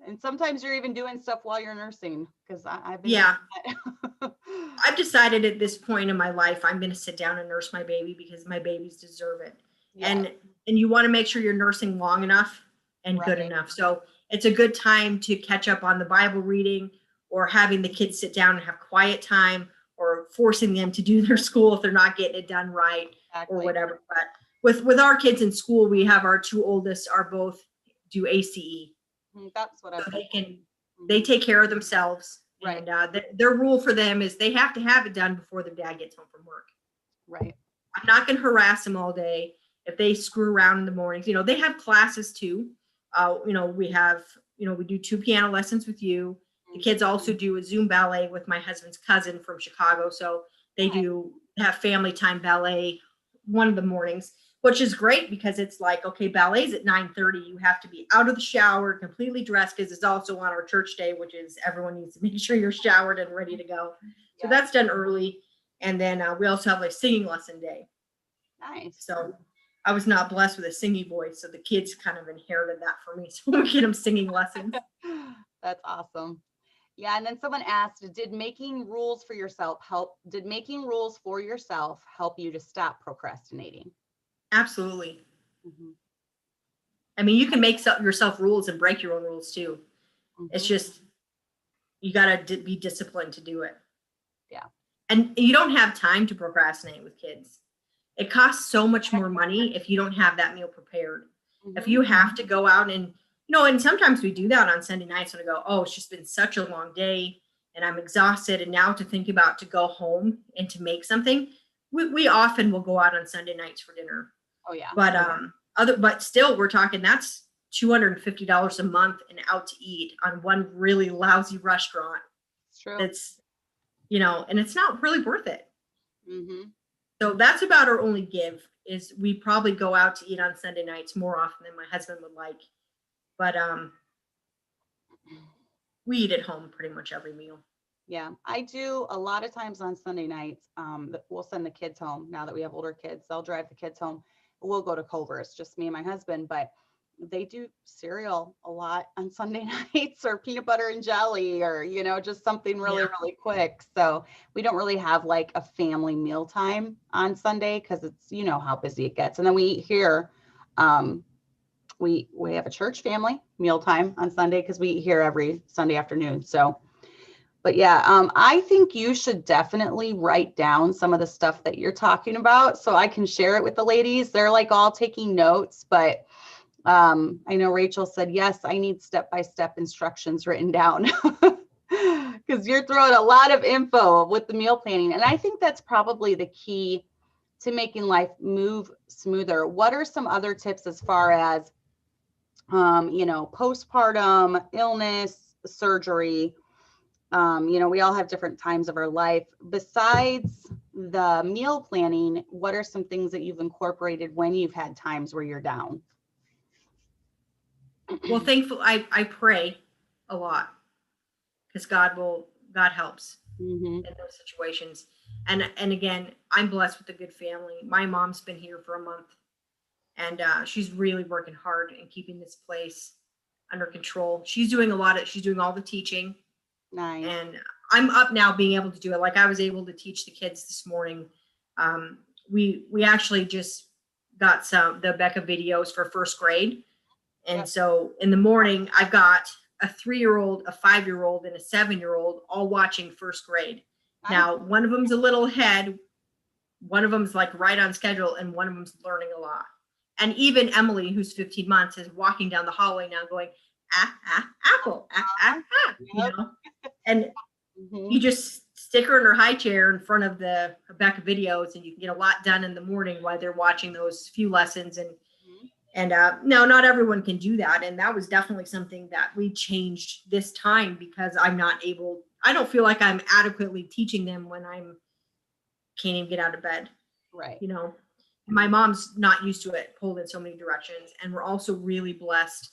And sometimes you're even doing stuff while you're nursing, because I've been. Yeah. I've decided at this point in my life, I'm going to sit down and nurse my baby, because my babies deserve it. Yeah. And you want to make sure you're nursing long enough and good enough. So it's a good time to catch up on the Bible reading, or having the kids sit down and have quiet time, or forcing them to do their school if they're not getting it done right. Exactly. Or whatever. But with our kids in school, we have our 2 oldest are both do ACE. That's what they take care of themselves. Right. And their rule for them is they have to have it done before their dad gets home from work. Right. I'm not going to harass them all day if they screw around in the mornings. They have classes too. We do 2 piano lessons with you. The kids also do a Zoom ballet with my husband's cousin from Chicago. So they have family time ballet one of the mornings. which is great because it's like, okay, ballet's at 9:30. You have to be out of the shower, completely dressed, because it's also on our church day, which is everyone needs to make sure you're showered and ready to go. So that's done early. And then we also have like singing lesson day. Nice. So I was not blessed with a singing voice, so the kids kind of inherited that for me. So we get them singing lessons. That's awesome. Yeah, and then someone asked, did making rules for yourself help you to stop procrastinating? Absolutely. Mm-hmm. I mean, you can make yourself rules and break your own rules too. Mm-hmm. It's just, you got to be disciplined to do it. Yeah. And you don't have time to procrastinate with kids. It costs so much more money if you don't have that meal prepared. Mm-hmm. If you have to go out and, and sometimes we do that on Sunday nights when I go, oh, it's just been such a long day and I'm exhausted. And now to think about to go home and to make something, we often will go out on Sunday nights for dinner. Oh yeah. But still we're talking, that's $250 a month and out to eat on one really lousy restaurant. It's true. It's, and it's not really worth it. Mm-hmm. So that's about our only give, is we probably go out to eat on Sunday nights more often than my husband would like. But we eat at home pretty much every meal. Yeah, I do a lot of times on Sunday nights. We'll send the kids home now that we have older kids. They'll drive the kids home. We'll go to Culver's, just me and my husband, but they do cereal a lot on Sunday nights, or peanut butter and jelly, or, just something really, really quick. So we don't really have like a family meal time on Sunday because it's, how busy it gets. And then we eat here. We have a church family meal time on Sunday because we eat here every Sunday afternoon. So, but yeah, I think you should definitely write down some of the stuff that you're talking about so I can share it with the ladies. They're like all taking notes, but I know Rachel said, yes, I need step-by-step instructions written down because you're throwing a lot of info with the meal planning. And I think that's probably the key to making life move smoother. What are some other tips as far as, postpartum, illness, surgery? We all have different times of our life. Besides the meal planning, what are some things that you've incorporated when you've had times where you're down? Well, thankfully, I pray a lot because God helps in those situations. And again, I'm blessed with a good family. My mom's been here for a month, and she's really working hard and keeping this place under control. She's doing all the teaching. Nice. And I'm up now being able to do it. Like I was able to teach the kids this morning. We actually just got the Becca videos for first grade. And so in the morning, I've got a 3-year-old, a 5-year-old, and a 7-year-old all watching first grade. Nice. Now, one of them's a little ahead. One of them's like right on schedule, and one of them's learning a lot. And even Emily, who's 15 months, is walking down the hallway now going, apple, and you just stick her in her high chair in front of the Becca videos, and you can get a lot done in the morning while they're watching those few lessons. And no, not everyone can do that. And that was definitely something that we changed this time because I don't feel like I'm adequately teaching them when can't even get out of bed. Right. My mom's not used to it, pulled in so many directions. And we're also really blessed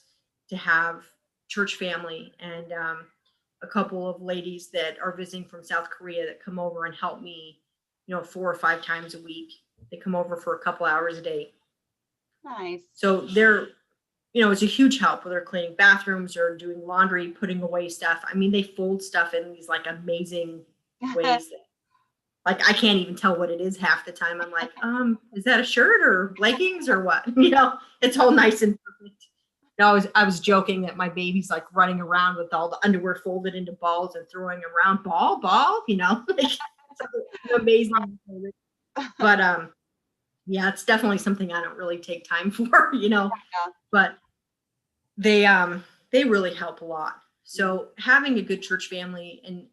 to have church family and a couple of ladies that are visiting from South Korea that come over and help me, 4 or 5 times a week. They come over for a couple hours a day. Nice. So they're, it's a huge help whether they're cleaning bathrooms or doing laundry, putting away stuff. I mean, they fold stuff in these like amazing ways that, like, I can't even tell what it is half the time. I'm like, is that a shirt or leggings or what? It's all nice and perfect. I was joking that my baby's like running around with all the underwear folded into balls and throwing around ball, like, it's amazing. But yeah, it's definitely something I don't really take time for, but they really help a lot. So having a good church family and,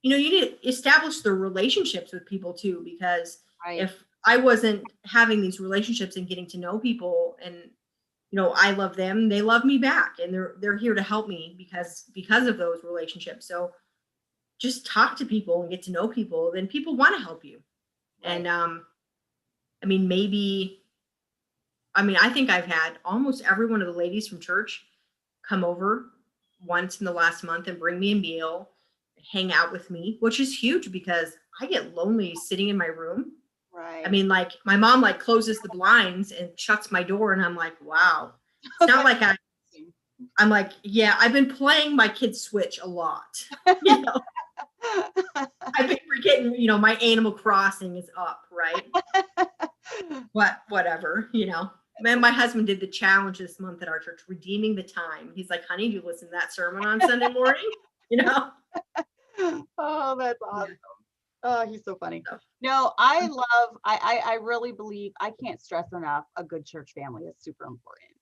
you need to establish the relationships with people too, because if I wasn't having these relationships and getting to know people and, I love them, they love me back, and they're here to help me because of those relationships. So just talk to people and get to know people, then people want to help you. Right. And, I mean, maybe I mean, I think I've had almost every one of the ladies from church come over once in the last month and bring me a meal, hang out with me, which is huge because I get lonely sitting in my room. Right. I mean, like my mom like closes the blinds and shuts my door, and I'm like, wow. It's not like I'm like, yeah, I've been playing my kids Switch a lot. You know, I've been forgetting, you know, my Animal Crossing is up, right? Whatever, you know. Man, my husband did the challenge this month at our church, redeeming the time. He's like, honey, do you listen to that sermon on Sunday morning? You know? Oh, that's awesome. Yeah. Oh, he's so funny. No, I really believe, I can't stress enough, a good church family is super important.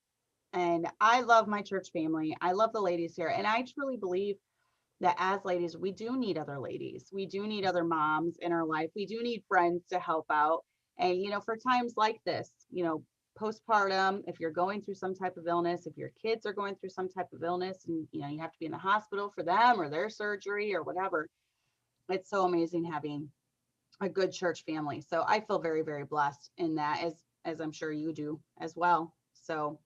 And I love my church family. I love the ladies here. And I truly believe that as ladies, we do need other ladies. We do need other moms in our life. We do need friends to help out. And, you know, for times like this, you know, postpartum, if you're going through some type of illness, if your kids are going through some type of illness and, you know, you have to be in the hospital for them or their surgery or whatever, it's so amazing having a good church family. So I feel very, very blessed in that, as I'm sure you do as well. So,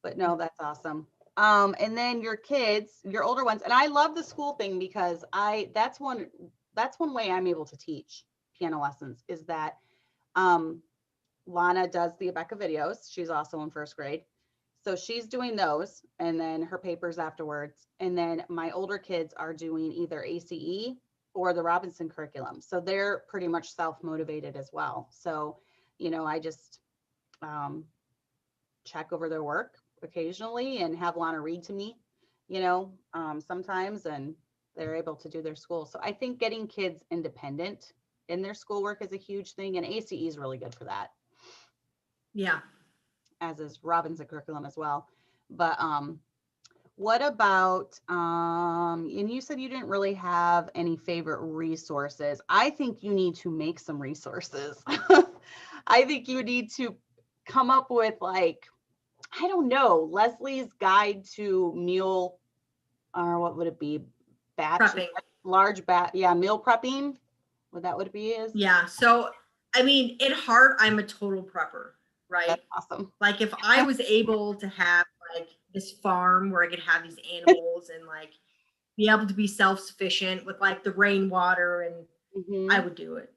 but no, that's awesome. And then your kids, your older ones, and I love the school thing because that's one way I'm able to teach piano lessons is that Lana does the Abeka videos. She's also in first grade. So she's doing those and then her papers afterwards. And then my older kids are doing either ACE or the Robinson curriculum. So they're pretty much self-motivated as well. So, you know, I just check over their work occasionally and have Lana read to me, you know, sometimes, and they're able to do their school. So I think getting kids independent in their schoolwork is a huge thing. And ACE is really good for that. Yeah. As is Robinson curriculum as well. But what about and you said you didn't really have any favorite resources. I think you need to make some resources. I think you need to come up with, like, I don't know, Leslie's guide to meal, or what would it be? Prepping. Large batch. Yeah, meal prepping. Would that what it be is? Yeah. So, I mean, at heart, I'm a total prepper, right? That's awesome. Like if I was able to have like this farm where I could have these animals and like be able to be self-sufficient with like the rainwater, and I would do it.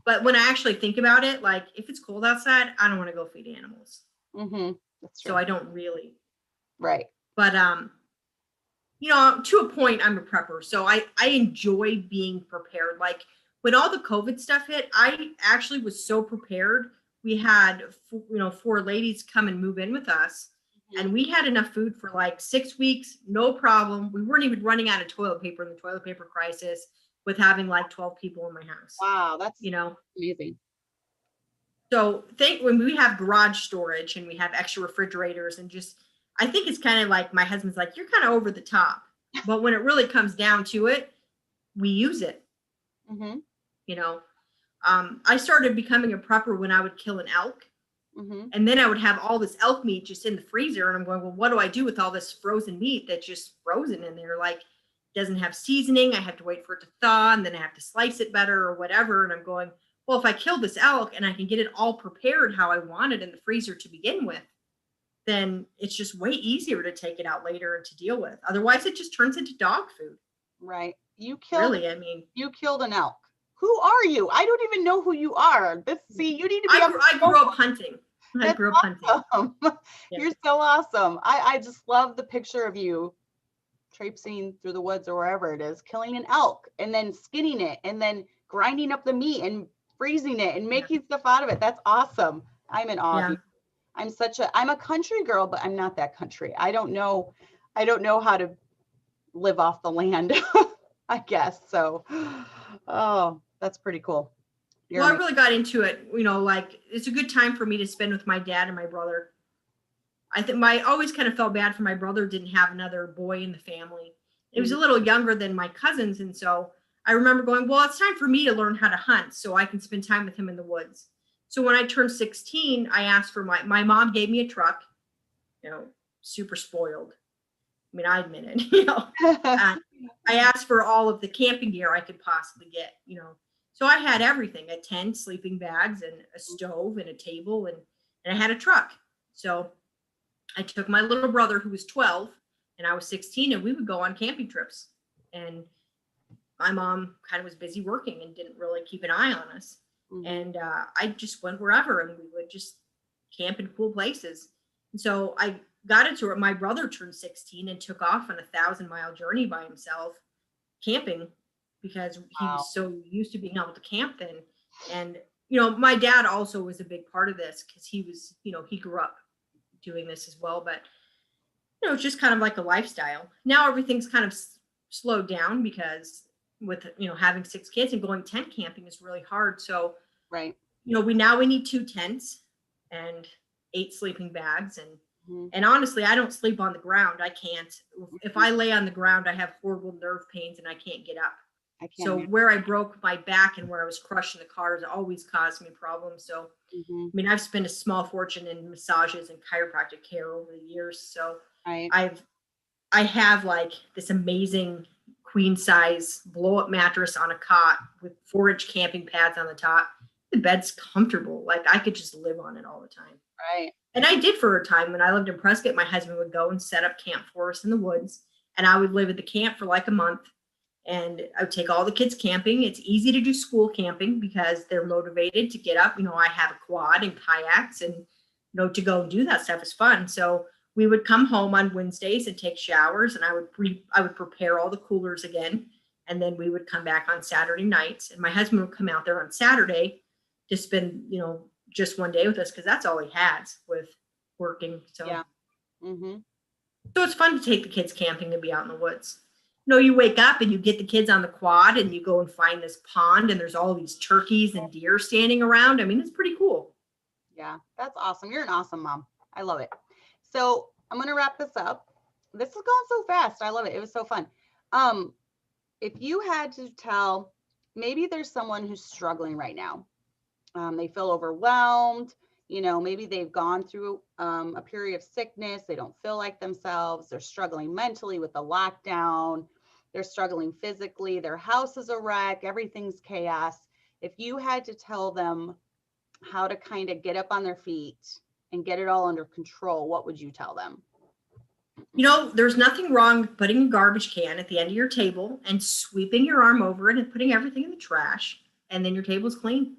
But when I actually think about it, like if it's cold outside, I don't want to go feed animals. That's true. So I don't really. Right. But you know, to a point, I'm a prepper. So I enjoy being prepared. Like when all the COVID stuff hit, I actually was so prepared. We had, you know, 4 ladies come and move in with us, and we had enough food for like 6 weeks, no problem. We weren't even running out of toilet paper in the toilet paper crisis with having like 12 people in my house. Wow, that's, you know, amazing. So when we have garage storage and we have extra refrigerators and just, I think it's kind of like my husband's like, you're kind of over the top. But when it really comes down to it, we use it. You know, I started becoming a prepper when I would kill an elk. And then I would have all this elk meat just in the freezer. And I'm going, well, what do I do with all this frozen meat that's just frozen in there? Like, doesn't have seasoning. I have to wait for it to thaw, and then I have to slice it better or whatever. And I'm going, well, if I kill this elk and I can get it all prepared how I want it in the freezer to begin with, then it's just way easier to take it out later and to deal with. Otherwise, it just turns into dog food. Right. You killed an elk. Who are you? I don't even know who you are. You need to be. I grew up hunting. I grew up hunting. Yeah. You're so awesome. I just love the picture of you traipsing through the woods or wherever it is, killing an elk and then skinning it and then grinding up the meat and freezing it and making stuff out of it. That's awesome. I'm in awe. Yeah. I'm a country girl, but I'm not that country. I don't know how to live off the land, I guess. So, oh, that's pretty cool. I really got into it, you know, like it's a good time for me to spend with my dad and my brother. I think I always kind of felt bad for my brother didn't have another boy in the family. He was a little younger than my cousins. And so I remember going, well, it's time for me to learn how to hunt so I can spend time with him in the woods. So when I turned 16, I asked for my mom gave me a truck, you know, super spoiled. I mean, I admit it, you know. I asked for all of the camping gear I could possibly get, you know. So I had everything, a tent, sleeping bags, and a stove and a table. and I had a truck. So I took my little brother, who was 12, and I was 16, and we would go on camping trips. And my mom kind of was busy working and didn't really keep an eye on us. Mm-hmm. And I just went wherever, and we would just camp in cool places. And so I got into it. My brother turned 16 and took off on a 1,000-mile journey by himself camping, because he was so used to being able to camp then. And, you know, my dad also was a big part of this, because he was, you know, he grew up doing this as well. But, you know, it's just kind of like a lifestyle. Now everything's kind of slowed down, because with, you know, having 6 kids and going tent camping is really hard. So, right. You know, we need 2 tents and 8 sleeping bags. And honestly, I don't sleep on the ground. I can't. If I lay on the ground, I have horrible nerve pains and I can't get up. So where I broke my back and where I was crushing the cars always caused me problems. So, I mean, I've spent a small fortune in massages and chiropractic care over the years. So I have like this amazing queen size blow up mattress on a cot with 4-inch camping pads on the top. The bed's comfortable. Like I could just live on it all the time. Right. And I did for a time. When I lived in Prescott, my husband would go and set up camp for us in the woods. And I would live at the camp for like a month. And I would take all the kids camping. It's easy to do school camping because they're motivated to get up. You know, I have a quad and kayaks, and, you know, to go and do that stuff is fun. So we would come home on Wednesdays and take showers, and I would prepare all the coolers again. And then we would come back on Saturday nights, and my husband would come out there on Saturday to spend, you know, just one day with us, because that's all he has with working. So yeah. Mm-hmm. So it's fun to take the kids camping and be out in the woods. You know, you wake up and you get the kids on the quad and you go and find this pond, and there's all these turkeys and deer standing around. I mean, it's pretty cool. Yeah, that's awesome. You're an awesome mom. I love it. So I'm going to wrap this up. This is going so fast. I love it. It was so fun. If you had to tell, maybe there's someone who's struggling right now. They feel overwhelmed. You know, maybe they've gone through a period of sickness. They don't feel like themselves. They're struggling mentally with the lockdown. They're struggling physically. Their house is a wreck. Everything's chaos. If you had to tell them how to kind of get up on their feet and get it all under control, what would you tell them? You know, there's nothing wrong with putting a garbage can at the end of your table and sweeping your arm over it and putting everything in the trash, and then your table's clean.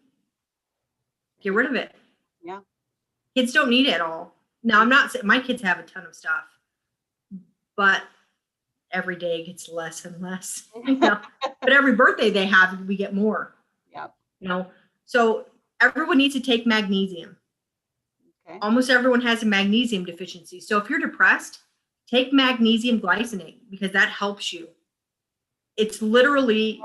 Get rid of it. Yeah. Kids don't need it all. Now, I'm not saying my kids have a ton of stuff, but every day gets less and less. You know? But every birthday they have, we get more. Yep. You know, so everyone needs to take magnesium. Okay. Almost everyone has a magnesium deficiency. So if you're depressed, take magnesium glycinate, because that helps you. It's literally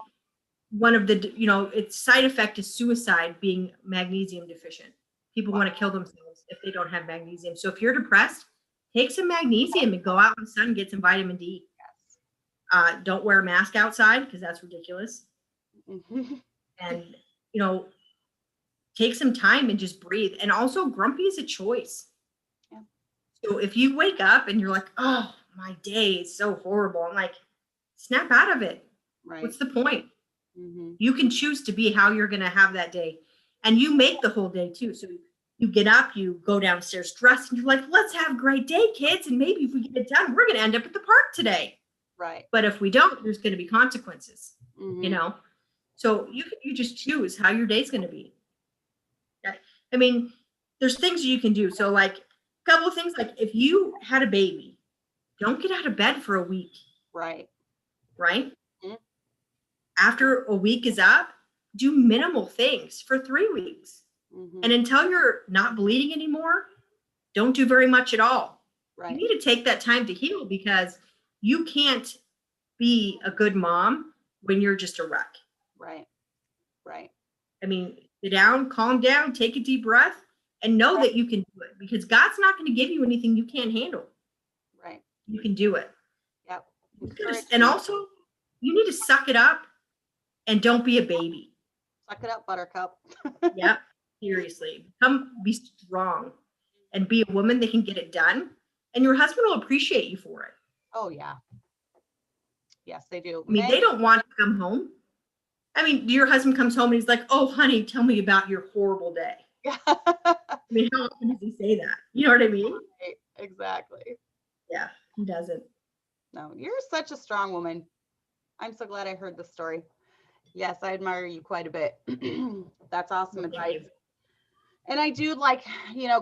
one of the, you know, its side effect is suicide, being magnesium deficient. People want to kill themselves if they don't have magnesium. So if you're depressed, take some magnesium and go out in the sun and get some vitamin D. Yes. Don't wear a mask outside, because that's ridiculous. Mm-hmm. And, you know, take some time and just breathe. And also, grumpy is a choice. Yeah. So if you wake up and you're like, oh, my day is so horrible, I'm like, snap out of it. Right. What's the point? Mm-hmm. You can choose to be how you're going to have that day. And you make the whole day too. So you get up, you go downstairs dressed, and you're like, let's have a great day, kids. And maybe if we get it done, we're going to end up at the park today. Right. But if we don't, there's going to be consequences, you know? So you just choose how your day's going to be. I mean, there's things you can do. So like a couple of things, like if you had a baby, don't get out of bed for a week. Right. Right. Mm-hmm. After a week is up, do minimal things for 3 weeks. Mm-hmm. And until you're not bleeding anymore, don't do very much at all. Right. You need to take that time to heal, because you can't be a good mom when you're just a wreck. Right. Right. I mean, sit down, calm down, take a deep breath, and know that you can do it, because God's not going to give you anything you can't handle. Right. You can do it. Yep. And also, you need to suck it up and don't be a baby. Suck it up, buttercup. Yep. Seriously. Be strong and be a woman that can get it done. And your husband will appreciate you for it. Oh, yeah. Yes, they do. I mean, they don't want to come home. I mean, your husband comes home and he's like, oh, honey, tell me about your horrible day. Yeah. I mean, how often does he say that? You know what I mean? Right, exactly. Yeah, he doesn't. No, you're such a strong woman. I'm so glad I heard the story. Yes, I admire you quite a bit. That's awesome Well, thank advice. you. And I do like,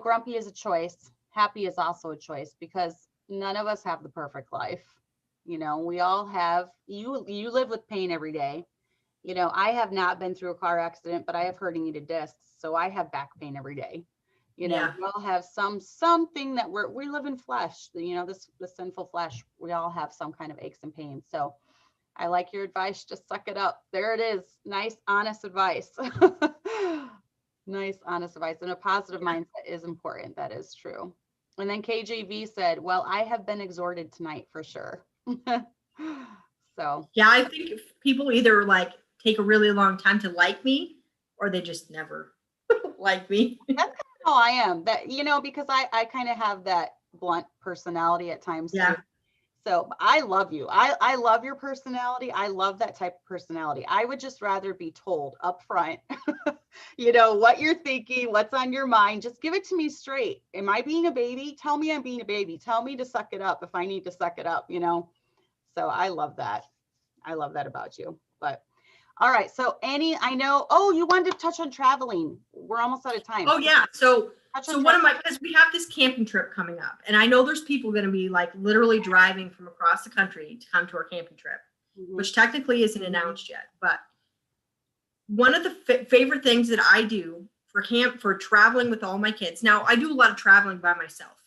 grumpy is a choice. Happy is also a choice because none of us have the perfect life. We all have, you live with pain every day. I have not been through a car accident, but I have herniated discs. So I have back pain every day. Yeah. We all have something that we live in flesh, the sinful flesh. We all have some kind of aches and pains. So I like your advice. Just suck it up. There it is. Nice, honest advice. Nice, honest advice. And a positive mindset is important. That is true. And then KJV said, well, I have been exhorted tonight for sure. So Yeah, I think if people either like take a really long time to like me or they just never like me. that's kind of how I am. That, because I kind of have that blunt personality at times too. Yeah. So I love you. I love your personality. I love that type of personality. I would just rather be told up front, what you're thinking, what's on your mind. Just give it to me straight. Am I being a baby? Tell me I'm being a baby. Tell me to suck it up if I need to suck it up, So I love that. I love that about you. But all right. So I know, you wanted to touch on traveling. We're almost out of time. Oh yeah. So Touch on because we have this camping trip coming up, and I know there's people going to be like literally driving from across the country to come to our camping trip, which technically isn't announced yet. But one of the favorite things that I do for traveling with all my kids. Now I do a lot of traveling by myself.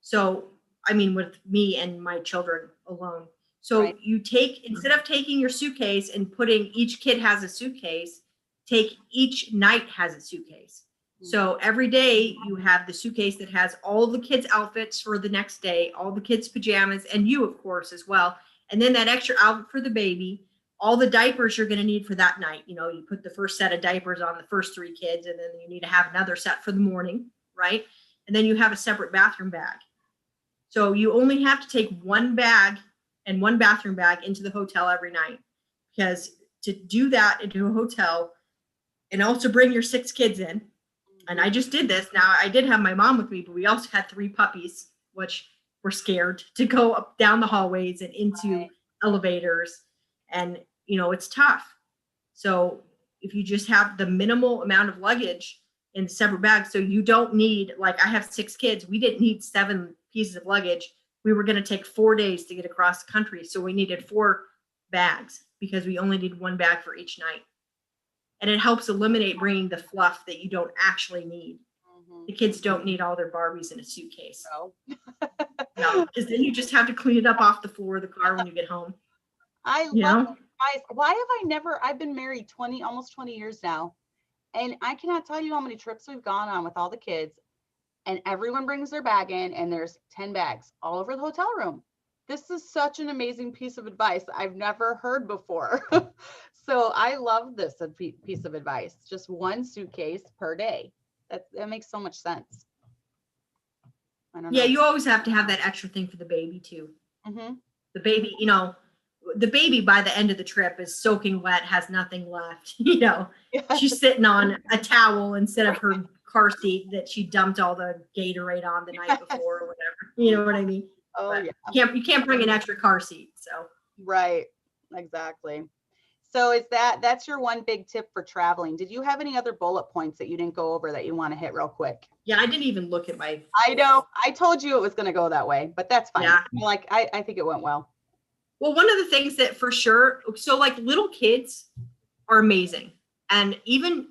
So, I mean, with me and my children alone. So Right. you instead of taking your suitcase and putting each kid has a suitcase, take each night has a suitcase. So every day you have the suitcase that has all the kids' outfits for the next day, all the kids' pajamas, and you, of course, as well. And then that extra outfit for the baby, all the diapers you're going to need for that night. You put the first set of diapers on the first 3 kids, and then you need to have another set for the morning, right? And then you have a separate bathroom bag. So you only have to take one bag and one bathroom bag into the hotel every night, because to do that into a hotel and also bring your 6 kids in. And I just did this. Now I did have my mom with me, but we also had 3 puppies, which were scared to go up down the hallways and into elevators. And, it's tough. So if you just have the minimal amount of luggage in separate bags, so you don't need, like I have 6 kids, we didn't need 7 pieces of luggage. We were going to take 4 days to get across the country. So we needed 4 bags because we only need 1 bag for each night. And it helps eliminate bringing the fluff that you don't actually need. The kids don't need all their Barbies in a suitcase. No, because then you just have to clean it up off the floor of the car when you get home. I love advice. Why have I've been married almost 20 years now. And I cannot tell you how many trips we've gone on with all the kids, and everyone brings their bag in and there's 10 bags all over the hotel room. This is such an amazing piece of advice I've never heard before. So I love this piece of advice. Just 1 suitcase per day. That makes so much sense. I don't know. Yeah, you always have to have that extra thing for the baby too. Mm-hmm. The baby, the baby by the end of the trip is soaking wet, has nothing left. She's sitting on a towel instead of her car seat that she dumped all the Gatorade on the night before or whatever. You know what I mean? Oh, but yeah. You can't bring an extra car seat. So right, exactly. So that's your one big tip for traveling. Did you have any other bullet points that you didn't go over that you want to hit real quick? Yeah, I didn't even look at my. I know. I told you it was going to go that way, but that's fine. Yeah. I think it went well. Well, one of the things that for sure, so like little kids are amazing. And even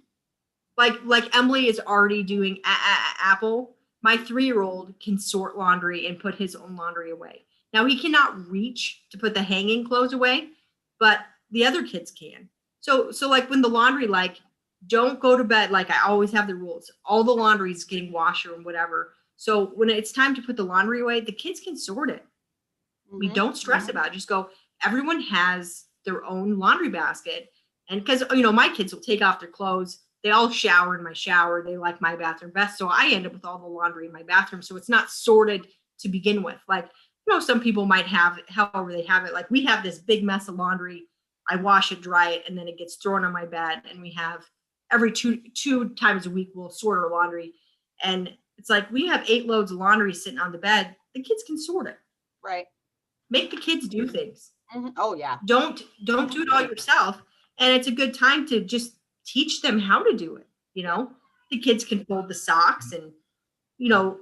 like Emily is already doing Apple, my 3-year-old can sort laundry and put his own laundry away. Now he cannot reach to put the hanging clothes away, but the other kids can. So like when the laundry, like don't go to bed, like I always have the rules. All the laundry is getting washed or whatever. So when it's time to put the laundry away, the kids can sort it. We don't stress about it. Just go, everyone has their own laundry basket. And because, my kids will take off their clothes. They all shower in my shower. They like my bathroom best. So I end up with all the laundry in my bathroom. So it's not sorted to begin with. Like, some people might have it, however they have it. Like we have this big mess of laundry. I wash it, dry it, and then it gets thrown on my bed. And we have every two times a week we'll sort our laundry. And it's like, we have 8 loads of laundry sitting on the bed. The kids can sort it. Right. Make the kids do things. Oh yeah. Don't do it all yourself. And it's a good time to just teach them how to do it. You know, the kids can fold the socks, and, you know,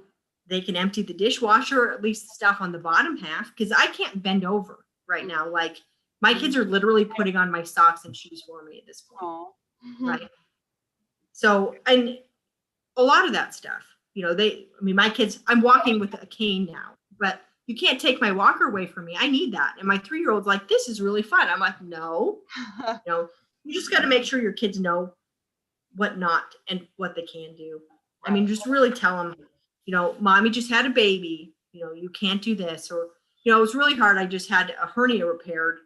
they can empty the dishwasher, or at least the stuff on the bottom half. Cause I can't bend over right now. Like, my kids are literally putting on my socks and shoes for me at this point. Oh. Right. So, and a lot of that stuff, you know, my kids, I'm walking with a cane now, but you can't take my walker away from me. I need that. And my 3-year-old's like, this is really fun. I'm like, no, you know, you just got to make sure your kids know what not and what they can do. I mean, just really tell them, you know, mommy just had a baby, you know, you can't do this. Or, you know, it was really hard. I just had a hernia repaired,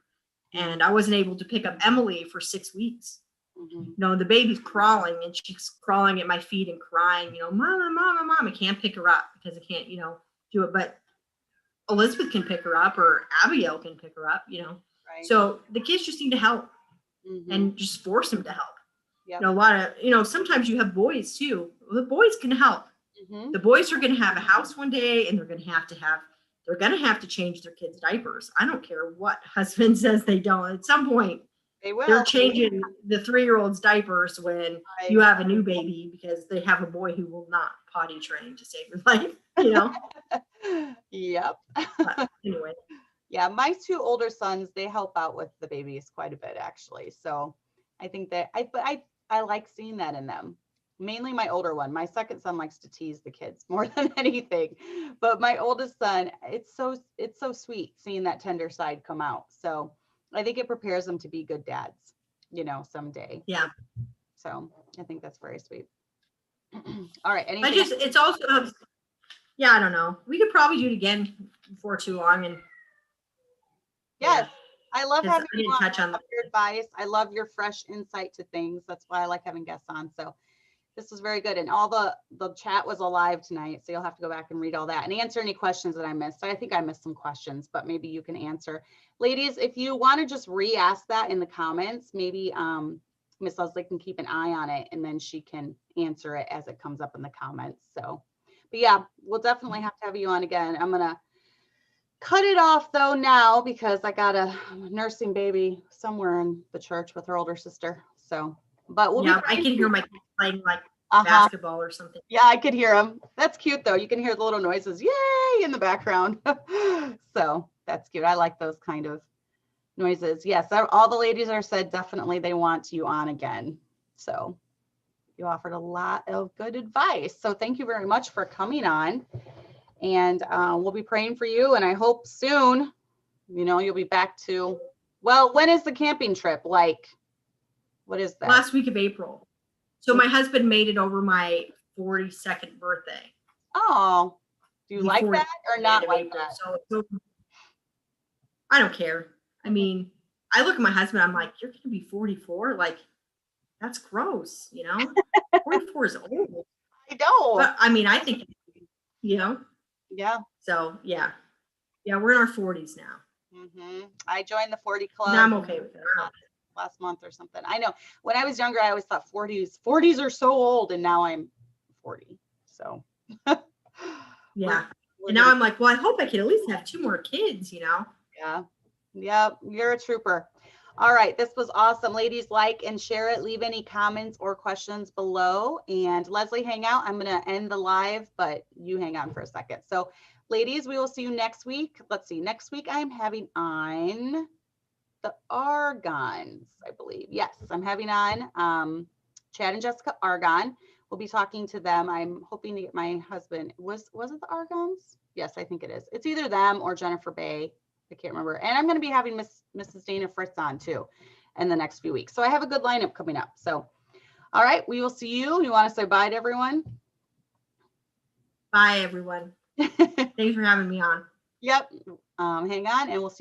and I wasn't able to pick up Emily for 6 weeks. You know, the baby's crawling, and she's crawling at my feet and crying, you know, mama, I can't pick her up because I can't, you know, do it. But Elizabeth can pick her up, or Abigail can pick her up, you know. Right. So the kids just need to help, and just force them to help. Yep. You know, a lot of, you know, sometimes you have boys too. The boys can help. The boys are going to have a house one day, and they're going to have to change their kids' diapers. I don't care what husband says they don't. At some point, they will. They're changing the 3-year-old's diapers when you have a new baby, because they have a boy who will not potty train to save your life, you know? Yep. But anyway. Yeah, my 2 older sons, they help out with the babies quite a bit, actually. So I think that I like seeing that in them. Mainly my older one. My second son likes to tease the kids more than anything. But my oldest son, it's so sweet seeing that tender side come out. So I think it prepares them to be good dads, you know, someday. Yeah. So I think that's very sweet. All right. It's also, yeah, I don't know. We could probably do it again before too long. And yes, I love having you on. Touch on Your advice. I love your fresh insight to things. That's why I like having guests on. So this was very good. And all the chat was alive tonight. So you'll have to go back and read all that and answer any questions that I missed. So I think I missed some questions, but maybe you can answer. Ladies, if you want to just re-ask that in the comments, maybe Miss Leslie can keep an eye on it, and then she can answer it as it comes up in the comments. So, but yeah, we'll definitely have to have you on again. I'm going to cut it off though now, because I got a nursing baby somewhere in the church with her older sister. So, but I can hear my kids playing like basketball or something. Yeah, I could hear them. That's cute though. You can hear the little noises, yay, in the background. So that's cute. I like those kind of noises. Yes, all the ladies are said definitely they want you on again. So you offered a lot of good advice. So thank you very much for coming on. And we'll be praying for you. And I hope soon, you know, you'll be back to, well, when is the camping trip? Like, what is that? Last week of April. So my husband made it over my 42nd birthday. Oh, do you like that or not like that? So I don't care. I mean, I look at my husband, I'm like, you're going to be 44? Like, that's gross, you know? 44 is old. I know. But, I mean, I think, you know? Yeah. So, yeah. Yeah, we're in our 40s now. I joined the 40 club. Now I'm okay with it. Last month or something. I know. When I was younger, I always thought 40s are so old, and now I'm 40. So yeah. And now I'm like, well, I hope I can at least have 2 more kids, you know? Yeah. Yeah. You're a trooper. All right. This was awesome. Ladies, like and share it. Leave any comments or questions below. And Leslie, hang out. I'm going to end the live, but you hang on for a second. So ladies, we will see you next week. Let's see. Next week, I'm having on the Argons, I believe. Yes, I'm having on Chad and Jessica Argon. We'll be talking to them. I'm hoping to get my husband. Was it the Argons? Yes, I think it is. It's either them or Jennifer Bay. I can't remember. And I'm going to be having Mrs. Dana Fritz on too in the next few weeks. So I have a good lineup coming up. So, all right, we will see you. You want to say bye to everyone? Bye, everyone. Thanks for having me on. Yep. Hang on, and we'll see.